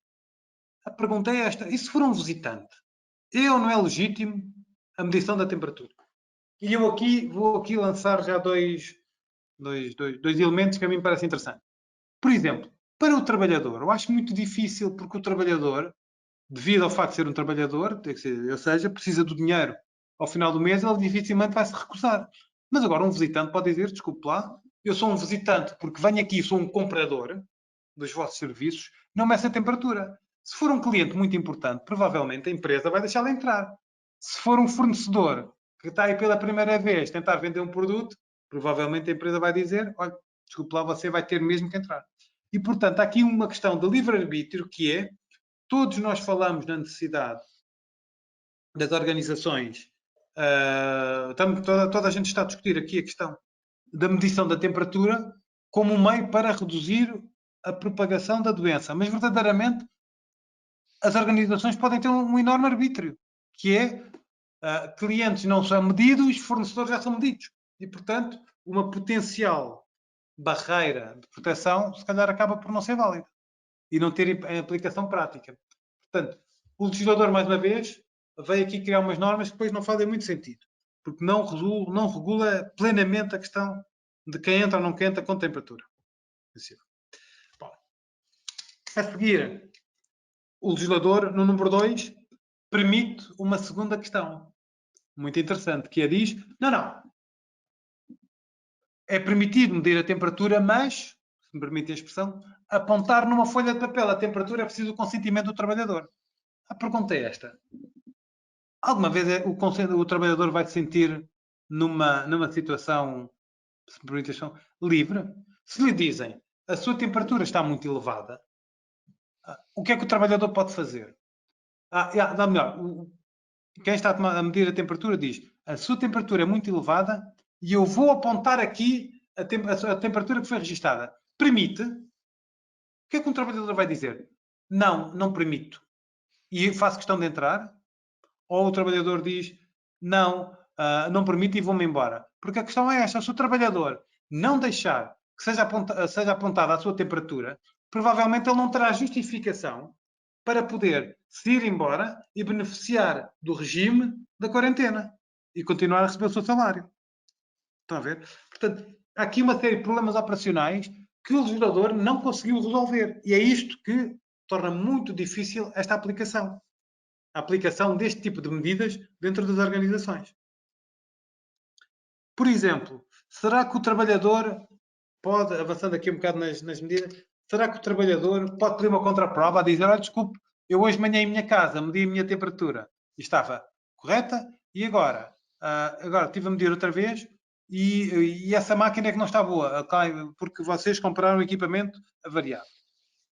A pergunta é esta: e se for um visitante? É ou não é legítimo a medição da temperatura? E eu vou aqui lançar já dois elementos que a mim me parecem interessantes. Por exemplo, para o trabalhador, eu acho muito difícil, porque o trabalhador, devido ao facto de ser um trabalhador, ou seja, precisa do dinheiro ao final do mês, ele dificilmente vai se recusar. Mas agora um visitante pode dizer: desculpe lá, eu sou um visitante porque venho aqui, sou um comprador dos vossos serviços, não meça a temperatura. Se for um cliente muito importante, provavelmente a empresa vai deixá-lo entrar. Se for um fornecedor que está aí pela primeira vez tentar vender um produto, provavelmente a empresa vai dizer: olha, desculpe lá, você vai ter mesmo que entrar. E, portanto, há aqui uma questão de livre-arbítrio, que é: todos nós falamos na necessidade das organizações, toda a gente está a discutir aqui a questão da medição da temperatura como um meio para reduzir a propagação da doença. Mas, verdadeiramente, as organizações podem ter um enorme arbítrio, que é: clientes não são medidos, fornecedores já são medidos. E, portanto, uma potencial barreira de proteção, se calhar, acaba por não ser válida e não ter aplicação prática. Portanto, O legislador, mais uma vez, veio aqui criar umas normas que depois não fazem muito sentido, porque não regula plenamente a questão de quem entra ou não entra com temperatura. Bom, a seguir, o legislador, no número 2, permite uma segunda questão, muito interessante, que diz, não, é permitido medir a temperatura, mas, se me permite a expressão, apontar numa folha de papel a temperatura é preciso o consentimento do trabalhador. A pergunta é esta. Alguma vez o trabalhador vai se sentir numa situação, se me permite a expressão, livre? Se lhe dizem a sua temperatura está muito elevada, o que é que o trabalhador pode fazer? Dá melhor. Quem está a medir a temperatura diz a sua temperatura é muito elevada e eu vou apontar aqui a temperatura que foi registada. Permite? O que é que um trabalhador vai dizer? Não permito. E faço questão de entrar? Ou o trabalhador diz não permito e vou-me embora? Porque a questão é esta, se o trabalhador não deixar que seja apontada a sua temperatura, provavelmente ele não terá justificação para poder se ir embora e beneficiar do regime da quarentena e continuar a receber o seu salário. Estão a ver? Portanto, há aqui uma série de problemas operacionais que o legislador não conseguiu resolver. E é isto que torna muito difícil esta aplicação. A aplicação deste tipo de medidas dentro das organizações. Por exemplo, será que o trabalhador pode, avançando aqui um bocado nas medidas, será que o trabalhador pode pedir uma contraprova a dizer, olha, desculpe, eu hoje de manhã em minha casa medi a minha temperatura e estava correta e agora estive a medir outra vez e essa máquina é que não está boa, porque vocês compraram um equipamento avariado.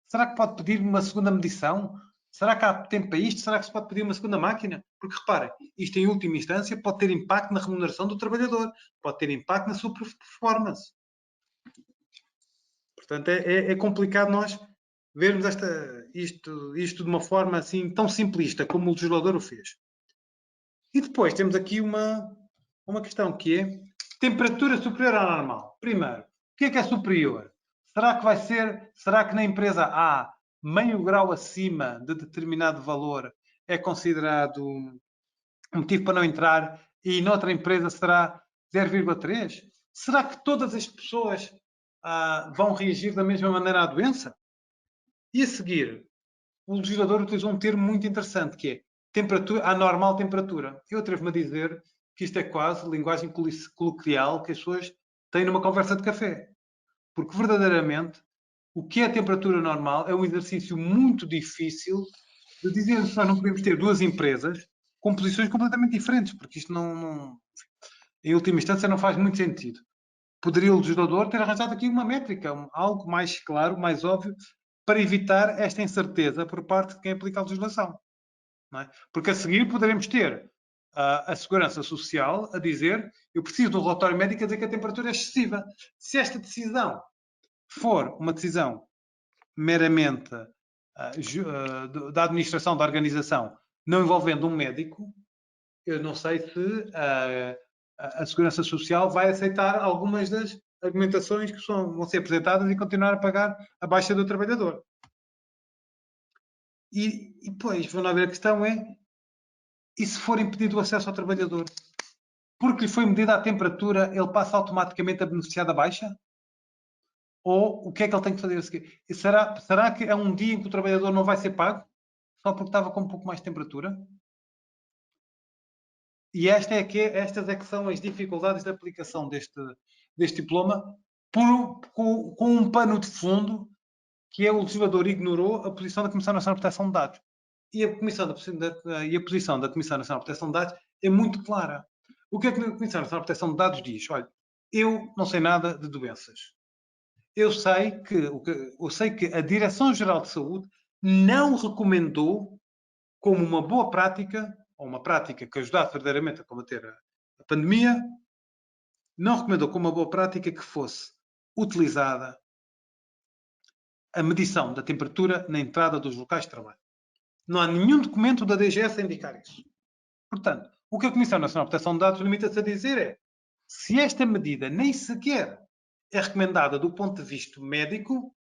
Será que pode pedir uma segunda medição? Será que há tempo para isto? Será que se pode pedir uma segunda máquina? Porque reparem, isto em última instância pode ter impacto na remuneração do trabalhador, pode ter impacto na sua performance. Portanto, é complicado nós vermos isto de uma forma assim tão simplista como o legislador o fez. E depois temos aqui uma questão que é temperatura superior à normal. Primeiro, o que é superior? Será que na empresa A, meio grau acima de determinado valor é considerado um motivo para não entrar e noutra empresa será 0,3? Será que todas as pessoas vão reagir da mesma maneira à doença? E a seguir, o legislador utilizou um termo muito interessante que é temperatura, a normal temperatura. Eu atrevo-me a dizer que isto é quase linguagem coloquial que as pessoas têm numa conversa de café. Porque verdadeiramente o que é a temperatura normal é um exercício muito difícil de dizer que nós não podemos ter duas empresas com posições completamente diferentes, porque isto em última instância não faz muito sentido. Poderia o legislador ter arranjado aqui uma métrica, algo mais claro, mais óbvio, para evitar esta incerteza por parte de quem aplica a legislação. Não é? Porque a seguir poderemos ter a Segurança Social a dizer eu preciso de um relatório médico a dizer que a temperatura é excessiva. Se esta decisão for uma decisão meramente da administração da organização, não envolvendo um médico, eu não sei se a Segurança Social vai aceitar algumas das argumentações que vão ser apresentadas e continuar a pagar a baixa do trabalhador. E depois, vamos ver, a questão é, e se for impedido o acesso ao trabalhador? Porque lhe foi medida a temperatura, ele passa automaticamente a beneficiar da baixa? Ou o que é que ele tem que fazer a seguir? E será que é um dia em que o trabalhador não vai ser pago? Só porque estava com um pouco mais de temperatura? E estas é que são as dificuldades de aplicação deste diploma com um pano de fundo que é o legislador ignorou a posição da Comissão Nacional de Proteção de Dados. E a posição da Comissão Nacional de Proteção de Dados é muito clara. O que é que a Comissão Nacional de Proteção de Dados diz? Olha, eu não sei nada de doenças. Eu sei que a Direção-Geral de Saúde não recomendou como uma boa prática, ou uma prática que ajudasse verdadeiramente a combater a pandemia, não recomendou como uma boa prática que fosse utilizada a medição da temperatura na entrada dos locais de trabalho. Não há nenhum documento da DGS a indicar isso. Portanto, o que a Comissão Nacional de Proteção de Dados limita-se a dizer é se esta medida nem sequer é recomendada do ponto de vista médico,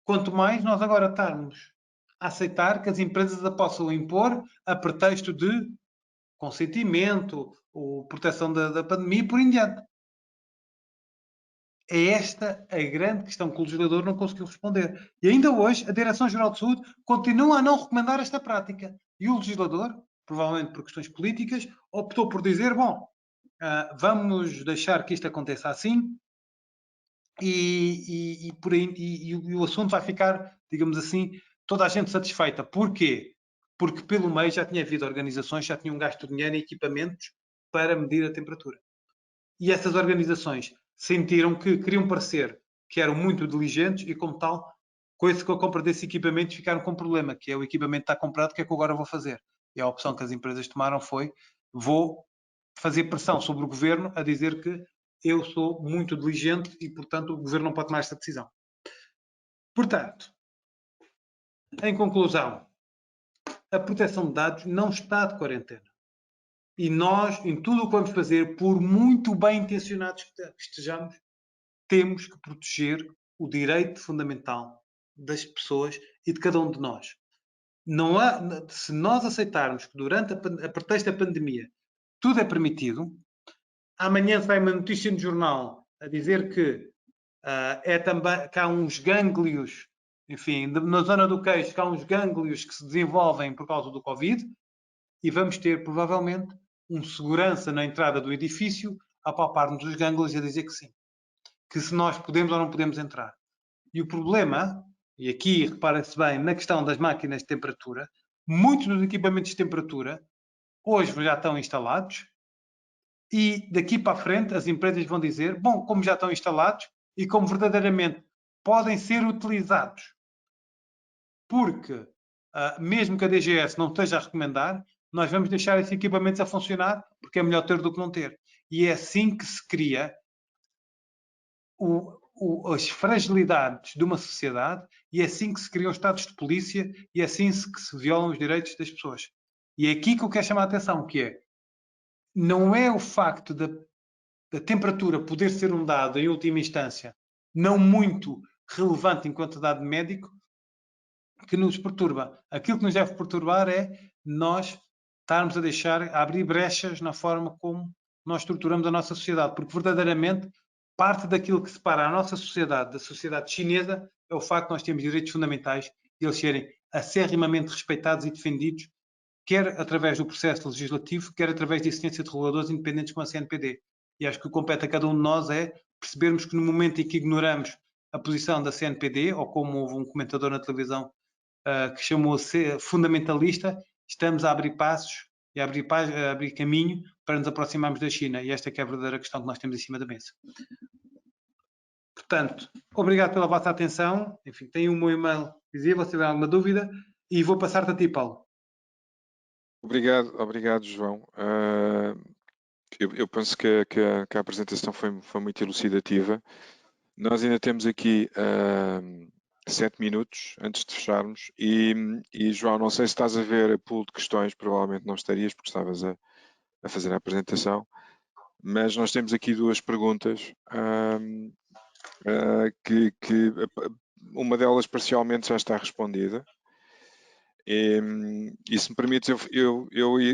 quanto mais nós agora estarmos a aceitar que as empresas a possam impor a pretexto de consentimento, ou proteção da pandemia e por em diante. É esta a grande questão que o legislador não conseguiu responder. E ainda hoje, a Direção-Geral de Saúde continua a não recomendar esta prática. E o legislador, provavelmente por questões políticas, optou por dizer, bom, vamos deixar que isto aconteça assim e o assunto vai ficar, digamos assim, toda a gente satisfeita. Porquê? Porque pelo meio já tinha havido organizações, já tinham gasto dinheiro em equipamentos para medir a temperatura. E essas organizações sentiram que queriam parecer que eram muito diligentes e, como tal, com a compra desses equipamentos ficaram com um problema, que é o equipamento está comprado, o que é que eu agora vou fazer? E a opção que as empresas tomaram foi, vou fazer pressão sobre o governo a dizer que eu sou muito diligente e, portanto, o governo não pode tomar esta decisão. Portanto, em conclusão, a proteção de dados não está de quarentena. E nós, em tudo o que vamos fazer, por muito bem intencionados que estejamos, temos que proteger o direito fundamental das pessoas e de cada um de nós. Não há, se nós aceitarmos que durante a pretexto da pandemia tudo é permitido, amanhã sai uma notícia no jornal a dizer que que há uns gânglios, enfim, na zona do queixo, que há uns gânglios que se desenvolvem por causa do Covid, e vamos ter, provavelmente, um segurança na entrada do edifício a palpar-nos os gânglios e a dizer que sim. Que se nós podemos ou não podemos entrar. E o problema, e aqui reparem-se bem na questão das máquinas de temperatura, muitos dos equipamentos de temperatura hoje já estão instalados e daqui para a frente as empresas vão dizer, bom, como já estão instalados e como verdadeiramente podem ser utilizados, porque mesmo que a DGS não esteja a recomendar, nós vamos deixar esses equipamentos a funcionar porque é melhor ter do que não ter. E é assim que se cria as fragilidades de uma sociedade e é assim que se criam estados de polícia e é assim que se violam os direitos das pessoas. E é aqui que eu quero chamar a atenção, que é, não é o facto da temperatura poder ser um dado, em última instância, não muito relevante enquanto dado médico, que nos perturba. Aquilo que nos deve perturbar é nós estarmos a abrir brechas na forma como nós estruturamos a nossa sociedade, porque verdadeiramente parte daquilo que separa a nossa sociedade da sociedade chinesa é o facto de nós termos direitos fundamentais e eles serem acerrimamente respeitados e defendidos, quer através do processo legislativo, quer através da existência de reguladores independentes como a CNPD. E acho que o que compete a cada um de nós é percebermos que no momento em que ignoramos a posição da CNPD, ou como houve um comentador na televisão que chamou-se fundamentalista, estamos a abrir passos e a abrir caminho para nos aproximarmos da China. E esta é que é a verdadeira questão que nós temos em cima da mesa. Portanto, obrigado pela vossa atenção. Enfim, tenho o meu e-mail visível, se tiver alguma dúvida, e vou passar-te a ti, Paulo. Obrigado, João. Eu penso que a apresentação foi muito elucidativa. Nós ainda temos aqui 7 minutos antes de fecharmos e, João, não sei se estás a ver a pool de questões, provavelmente não estarias porque estavas a fazer a apresentação, mas nós temos aqui duas perguntas que uma delas parcialmente já está respondida. E se me permites, eu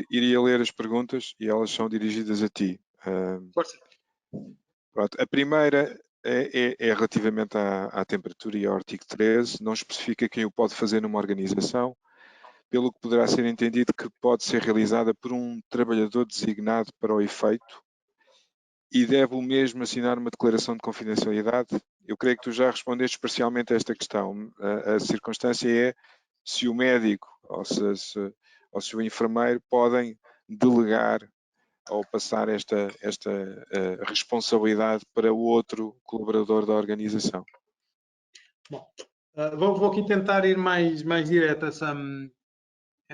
iria ler as perguntas e elas são dirigidas a ti. Pronto, a primeira é relativamente à temperatura e ao artigo 13, não especifica quem o pode fazer numa organização, pelo que poderá ser entendido que pode ser realizada por um trabalhador designado para o efeito e deve o mesmo assinar uma declaração de confidencialidade. Eu creio que tu já respondeste parcialmente a esta questão. A circunstância é se o médico ou se o enfermeiro podem delegar ou passar esta responsabilidade para o outro colaborador da organização. Bom, vou aqui tentar ir mais direto a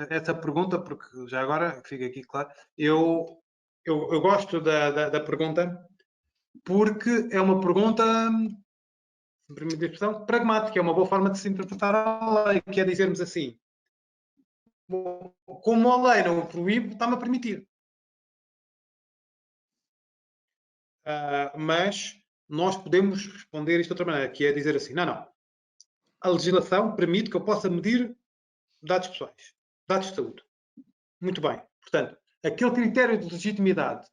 essa pergunta, porque já agora fica aqui claro. Eu gosto da pergunta porque é uma pergunta, se me permite a expressão, pragmática, é uma boa forma de se interpretar a lei, que é dizermos assim, como a lei não o proíbe, está-me a permitir. Mas nós podemos responder isto de outra maneira, que é dizer assim, não, a legislação permite que eu possa medir dados pessoais, dados de saúde. Muito bem. Portanto, aquele critério de legitimidade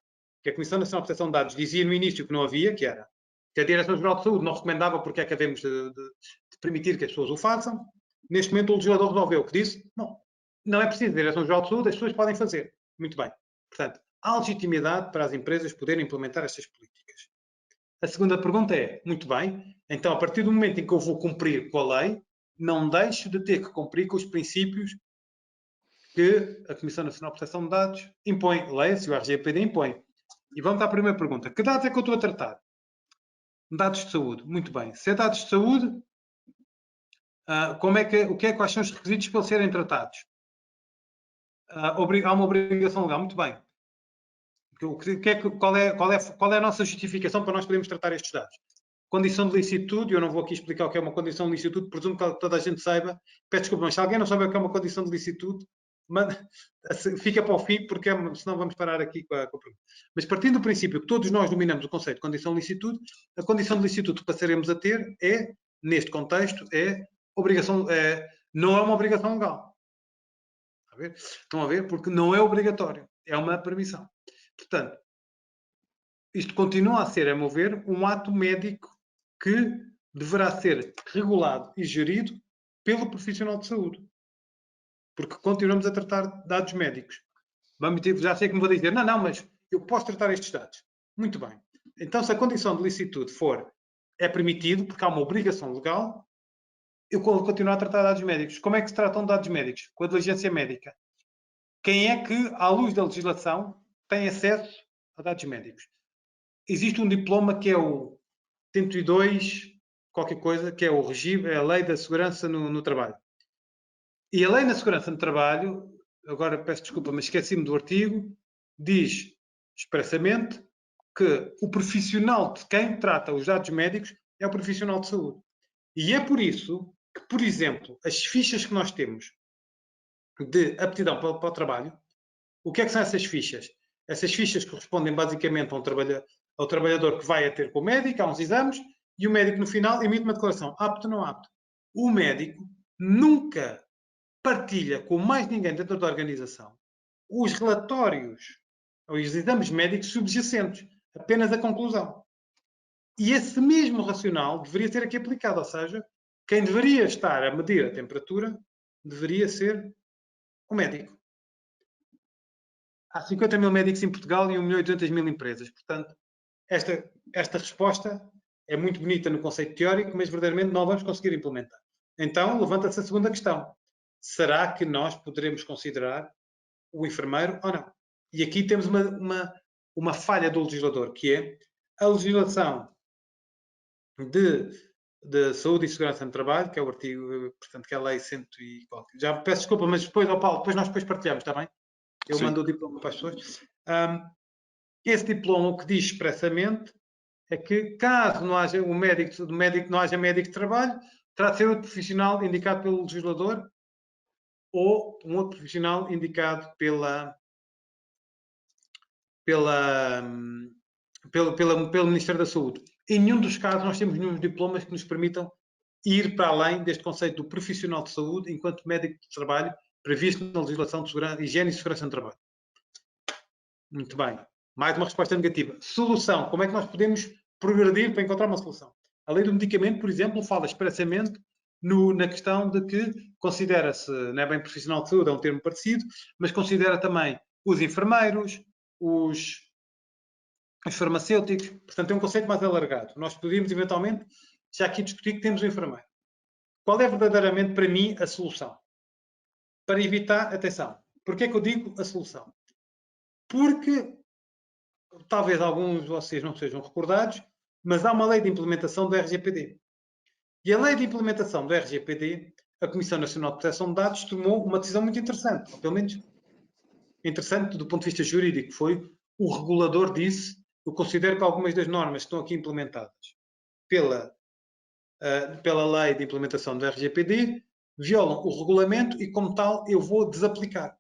que a Comissão Nacional de Proteção de Dados dizia no início que não havia, que era que a Direção-Geral de Saúde não recomendava porque é que havemos de permitir que as pessoas o façam. Neste momento, o legislador resolveu que disse, não é preciso Direção-Geral de Saúde, as pessoas podem fazer. Muito bem. Portanto, há legitimidade para as empresas poderem implementar estas políticas. A segunda pergunta é, muito bem, então a partir do momento em que eu vou cumprir com a lei, não deixo de ter que cumprir com os princípios que a Comissão Nacional de Proteção de Dados impõe. Leia-se, o RGPD impõe. E vamos à primeira pergunta. Que dados é que eu estou a tratar? Dados de saúde. Muito bem. Se é dados de saúde, quais são os requisitos para eles serem tratados? Há uma obrigação legal. Muito bem. Qual é a nossa justificação para nós podermos tratar estes dados? Condição de licitude, eu não vou aqui explicar o que é uma condição de licitude, presumo que toda a gente saiba. Peço desculpa, mas se alguém não sabe o que é uma condição de licitude, fica para o fim, porque senão vamos parar aqui com a pergunta. Mas partindo do princípio que todos nós dominamos o conceito de condição de licitude, a condição de licitude que passaremos a ter é, neste contexto, não é uma obrigação legal. Estão a ver? Porque não é obrigatório, é uma permissão. Portanto, isto continua a ser, a meu ver, um ato médico que deverá ser regulado e gerido pelo profissional de saúde. Porque continuamos a tratar dados médicos. Já sei que me vou dizer, não, mas eu posso tratar estes dados. Muito bem. Então, se a condição de licitude é permitido, porque há uma obrigação legal, eu vou continuar a tratar dados médicos. Como é que se tratam dados médicos? Com a diligência médica. Quem é que, à luz da legislação, tem acesso a dados médicos? Existe um diploma que é o 102, qualquer coisa, que é o regime, é a Lei da Segurança no Trabalho. E a Lei da Segurança no Trabalho, agora peço desculpa, mas esqueci-me do artigo, diz expressamente que o profissional de quem trata os dados médicos é o profissional de saúde. E é por isso que, por exemplo, as fichas que nós temos de aptidão para o trabalho, o que é que são essas fichas? Essas fichas correspondem basicamente ao trabalhador que vai a ter com o médico, há uns exames, e o médico no final emite uma declaração, apto ou não apto. O médico nunca partilha com mais ninguém dentro da organização os relatórios, ou os exames médicos subjacentes, apenas a conclusão. E esse mesmo racional deveria ser aqui aplicado, ou seja, quem deveria estar a medir a temperatura deveria ser o médico. Há 50 mil médicos em Portugal e 1.800.000 empresas. Portanto, esta resposta é muito bonita no conceito teórico, mas verdadeiramente não vamos conseguir implementar. Então, levanta-se a segunda questão. Será que nós poderemos considerar o enfermeiro ou não? E aqui temos uma falha do legislador, que é a legislação de saúde e segurança no trabalho, que é o artigo, portanto, que é a lei 100 e qualquer. Já peço desculpa, mas depois, Paulo, nós partilhamos, está bem? Eu mando o diploma para as pessoas. Esse diploma, o que diz expressamente é que, caso não haja não haja médico de trabalho, terá de ser outro profissional indicado pelo legislador ou um outro profissional indicado pelo Ministério da Saúde. Em nenhum dos casos nós temos nenhum diplomas que nos permitam ir para além deste conceito do profissional de saúde enquanto médico de trabalho previsto na legislação de higiene e segurança no trabalho. Muito bem. Mais uma resposta negativa. Solução. Como é que nós podemos progredir para encontrar uma solução? A lei do medicamento, por exemplo, fala expressamente na questão de que considera-se, não é bem profissional de saúde, é um termo parecido, mas considera também os enfermeiros, os farmacêuticos. Portanto, é um conceito mais alargado. Nós podíamos, eventualmente, já aqui discutir que temos um enfermeiro. Qual é verdadeiramente, para mim, a solução? Para evitar, atenção, porquê é que eu digo a solução? Porque, talvez alguns de vocês não sejam recordados, mas há uma lei de implementação do RGPD. E a lei de implementação do RGPD, a Comissão Nacional de Proteção de Dados, tomou uma decisão muito interessante, ou pelo menos interessante do ponto de vista jurídico, foi o regulador disse, eu considero que algumas das normas que estão aqui implementadas pela lei de implementação do RGPD violam o regulamento e, como tal, eu vou desaplicar.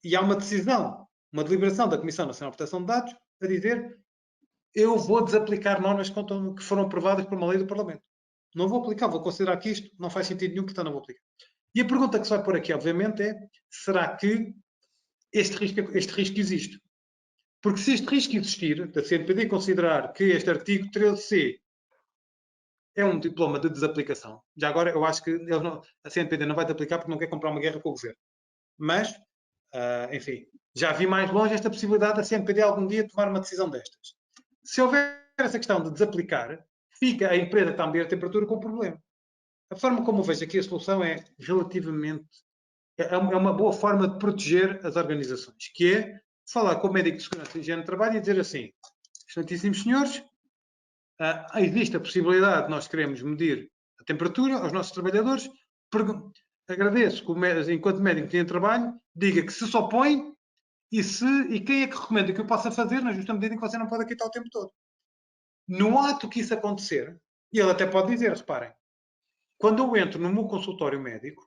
E há uma decisão, uma deliberação da Comissão Nacional de Proteção de Dados a dizer eu vou desaplicar normas que foram aprovadas por uma lei do Parlamento. Não vou aplicar, vou considerar que isto não faz sentido nenhum, portanto não vou aplicar. E a pergunta que se vai pôr aqui, obviamente, é: será que este risco existe? Porque se este risco existir, da CNPD considerar que este artigo 13C é um diploma de desaplicação, já agora eu acho que a CNPD não vai te aplicar porque não quer comprar uma guerra com o governo. Mas, enfim, já vi mais longe esta possibilidade da CNPD algum dia tomar uma decisão destas. Se houver essa questão de desaplicar, fica a empresa que está a medir a temperatura com o problema. A forma como eu vejo aqui a solução é relativamente... É uma boa forma de proteger as organizações, que é falar com o médico de segurança e higiene de trabalho e dizer assim: excelentíssimos senhores, existe a possibilidade de nós queremos medir a temperatura aos nossos trabalhadores. Agradeço que, enquanto médico de trabalho, diga que se opõe e quem é que recomenda que eu possa fazer na justa medida em que você não pode aqui estar o tempo todo. No ato que isso acontecer, e ele até pode dizer, reparem, quando eu entro no meu consultório médico,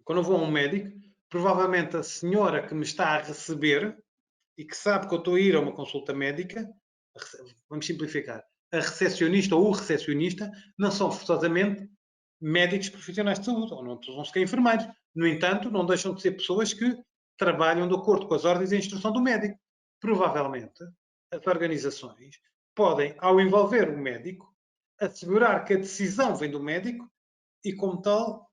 quando eu vou a um médico, provavelmente a senhora que me está a receber e que sabe que eu estou a ir a uma consulta médica, vamos simplificar, a recepcionista ou o recepcionista não são forçosamente médicos profissionais de saúde, ou não são sequer enfermeiros. No entanto, não deixam de ser pessoas que trabalham de acordo com as ordens e a instrução do médico. Provavelmente, as organizações podem, ao envolver o médico, assegurar que a decisão vem do médico e, como tal,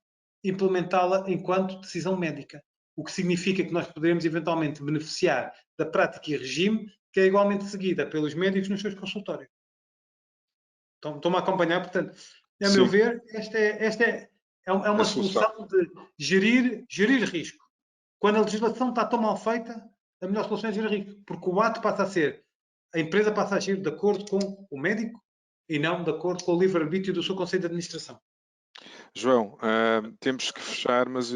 implementá-la enquanto decisão médica. O que significa que nós poderemos eventualmente beneficiar da prática e regime que é igualmente seguida pelos médicos nos seus consultórios. Estão-me a acompanhar? Portanto, a meu ver, esta é uma solução de gerir risco. Quando a legislação está tão mal feita, a melhor solução é gerir risco, porque o ato passa a ser, a empresa passa a agir de acordo com o médico e não de acordo com o livre-arbítrio do seu Conselho de Administração. João, temos que fechar, mas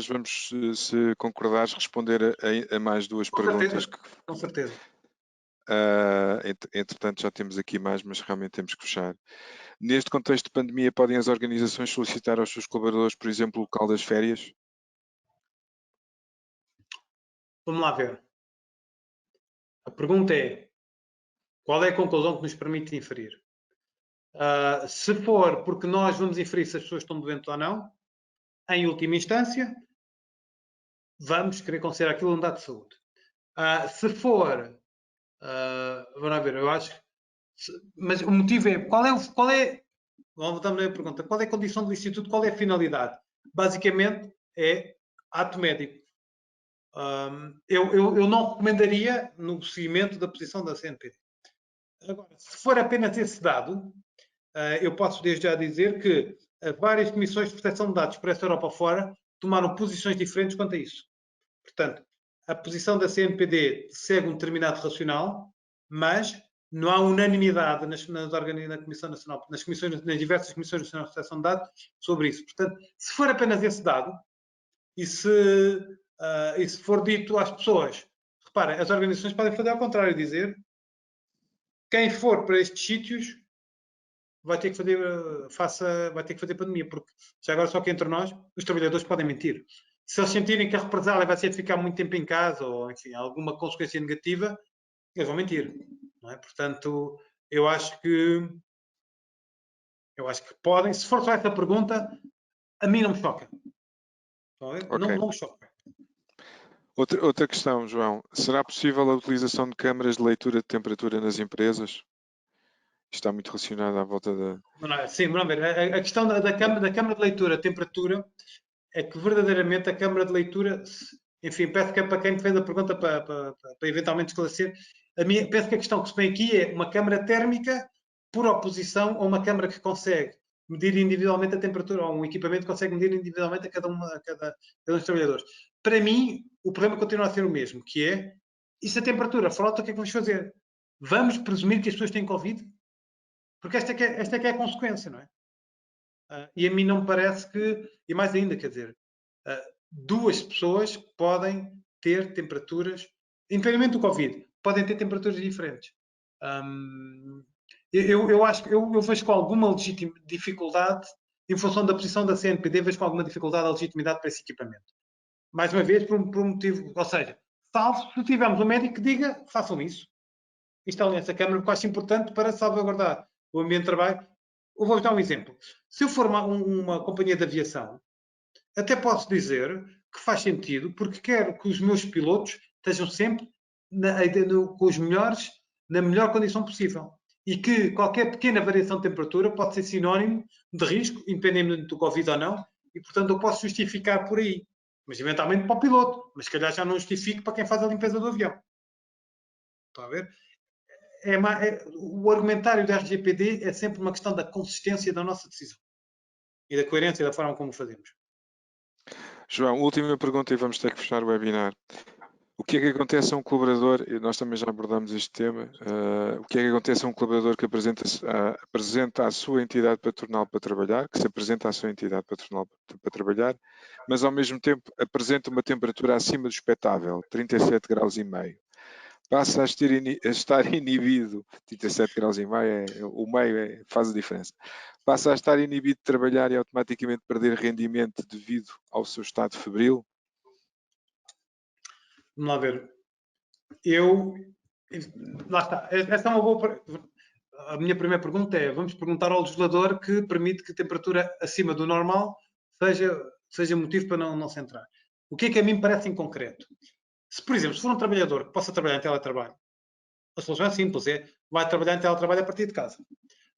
vamos, se concordares, responder a mais duas perguntas. Com certeza. Entretanto, já temos aqui mais, mas realmente temos que fechar. Neste contexto de pandemia, podem as organizações solicitar aos seus colaboradores, por exemplo, o local das férias? Vamos lá ver. A pergunta é: qual é a conclusão que nos permite inferir? Se for porque nós vamos inferir se as pessoas estão doentes ou não, em última instância, vamos querer considerar aquilo um dado de saúde. Se for, vamos ver, eu acho, mas o motivo é, voltamos à pergunta, qual é a condição do Instituto, qual é a finalidade? Basicamente é ato médico. Eu não recomendaria no seguimento da posição da CNPD. Agora, se for apenas esse dado, eu posso desde já dizer que várias comissões de proteção de dados por esta Europa fora tomaram posições diferentes quanto a isso. Portanto, a posição da CNPD segue um determinado racional, mas não há unanimidade nas Comissão Nacional, nas diversas comissões nacionais de proteção de dados sobre isso. Portanto, se for apenas esse dado e se for dito às pessoas, reparem, as organizações podem fazer ao contrário, dizer quem for para estes sítios vai ter que fazer pandemia, porque já agora só que entre nós, os trabalhadores podem mentir. Se eles sentirem que a represália vai ser de ficar muito tempo em casa ou, enfim, alguma consequência negativa, eles vão mentir. Não é? Portanto, eu acho que podem. Se for só essa pergunta, a mim não me choca. Okay. Não me choca. Outra questão, João. Será possível a utilização de câmaras de leitura de temperatura nas empresas? Está muito relacionado à volta da... Sim, vamos ver. A questão da câmara de leitura de temperatura é que verdadeiramente a câmara de leitura, enfim, peço que é para quem me fez a pergunta para eventualmente esclarecer, penso que a questão que se põe aqui é uma câmara térmica por oposição a uma câmara que consegue medir individualmente a temperatura, ou um equipamento que consegue medir individualmente a cada um dos trabalhadores. Para mim, o problema continua a ser o mesmo, que é, e se a temperatura for alta, o que é que vamos fazer? Vamos presumir que as pessoas têm Covid? Porque esta é que é a consequência, não é? E a mim não me parece que, e mais ainda, quer dizer, duas pessoas podem ter temperaturas, independentemente do Covid, podem ter temperaturas diferentes. Eu acho que eu vejo com alguma dificuldade, em função da posição da CNPD, vejo com alguma dificuldade a legitimidade para esse equipamento. Mais uma vez, por um motivo, ou seja, salvo se tivermos um médico que diga, façam isso. Instalem essa câmara, porque acho importante para salvaguardar o ambiente de trabalho. Eu vou dar um exemplo. Se eu for uma companhia de aviação, até posso dizer que faz sentido, porque quero que os meus pilotos estejam sempre com os melhores, na melhor condição possível. E que qualquer pequena variação de temperatura pode ser sinónimo de risco, independentemente do Covid ou não, e portanto eu posso justificar por aí. Mas eventualmente para o piloto, mas se calhar já não justifico para quem faz a limpeza do avião. Está a ver? O argumentário da RGPD é sempre uma questão da consistência da nossa decisão e da coerência da forma como o fazemos. João, última pergunta e vamos ter que fechar o webinar. O que é que acontece a um colaborador, e nós também já abordamos este tema, o que é que acontece a um colaborador que apresenta a sua entidade patronal para trabalhar, que se apresenta à sua entidade patronal para trabalhar, mas ao mesmo tempo apresenta uma temperatura acima do expectável, 37 graus e meio. Passa a estar inibido, 37 graus e meio, o meio faz a diferença. Passa a estar inibido de trabalhar e automaticamente perder rendimento devido ao seu estado febril? Vamos lá ver. Lá está. Essa é uma boa. A minha primeira pergunta é: vamos perguntar ao legislador que permite que a temperatura acima do normal seja motivo para não se entrar. O que a mim parece em concreto? Se, por exemplo, se for um trabalhador que possa trabalhar em teletrabalho, a solução é simples: vai trabalhar em teletrabalho a partir de casa.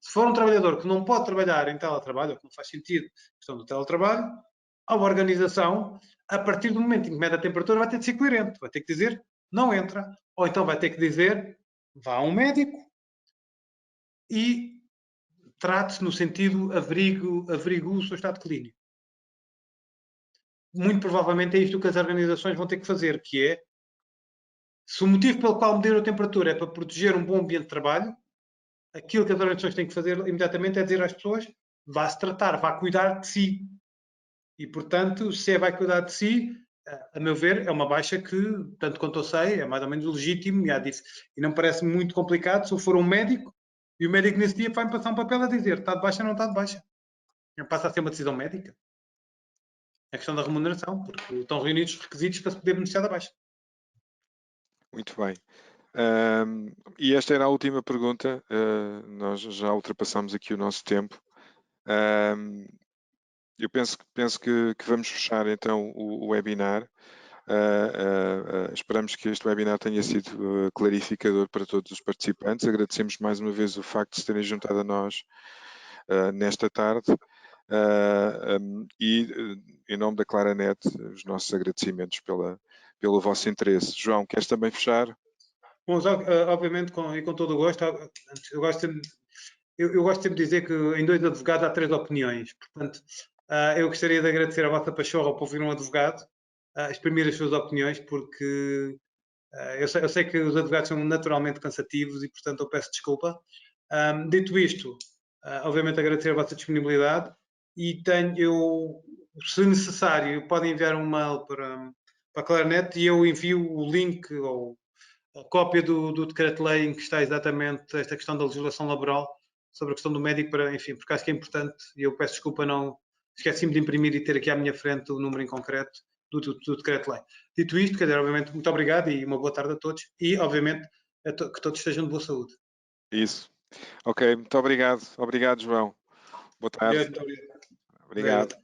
Se for um trabalhador que não pode trabalhar em teletrabalho, ou que não faz sentido a questão do teletrabalho, a organização, a partir do momento em que mede a temperatura, vai ter de ser coerente. Vai ter que dizer, não entra. Ou então vai ter que dizer, vá a um médico e trate-se no sentido averigue o seu estado clínico. Muito provavelmente é isto que as organizações vão ter que fazer, que é, se o motivo pelo qual medir a temperatura é para proteger um bom ambiente de trabalho, aquilo que as organizações têm que fazer imediatamente é dizer às pessoas, vá-se tratar, vá cuidar de si. E, portanto, se vai cuidar de si, a meu ver, é uma baixa que, tanto quanto eu sei, é mais ou menos legítimo e não parece muito complicado se eu for um médico e o médico nesse dia vai-me passar um papel a dizer está de baixa ou não está de baixa. Não passa a ser uma decisão médica. É questão da remuneração, porque estão reunidos os requisitos para se poder beneficiar da baixa. Muito bem. E esta era a última pergunta. Nós já ultrapassamos aqui o nosso tempo. Eu penso que vamos fechar então o webinar. Esperamos que este webinar tenha sido clarificador para todos os participantes. Agradecemos mais uma vez o facto de se terem juntado a nós nesta tarde. E em nome da Claranet, os nossos agradecimentos pelo vosso interesse. João, queres também fechar? Bom, obviamente, com todo o gosto, eu gosto sempre de dizer que em dois advogados há três opiniões. Portanto, eu gostaria de agradecer a vossa pachorra por ouvir um advogado exprimir as suas opiniões, porque eu sei que os advogados são naturalmente cansativos e, portanto, eu peço desculpa. Dito isto, obviamente agradecer a vossa disponibilidade e se necessário, podem enviar um mail para a Claranet e eu envio o link ou a cópia do decreto-lei em que está exatamente esta questão da legislação laboral sobre a questão do médico, enfim, porque acho que é importante e eu peço desculpa, não esqueci-me de imprimir e ter aqui à minha frente o número em concreto do decreto-lei. Dito isto, quer dizer, obviamente, muito obrigado e uma boa tarde a todos e, obviamente, que todos estejam de boa saúde. Isso. Ok, muito obrigado. Obrigado, João. Boa tarde. Muito obrigado. Obrigado.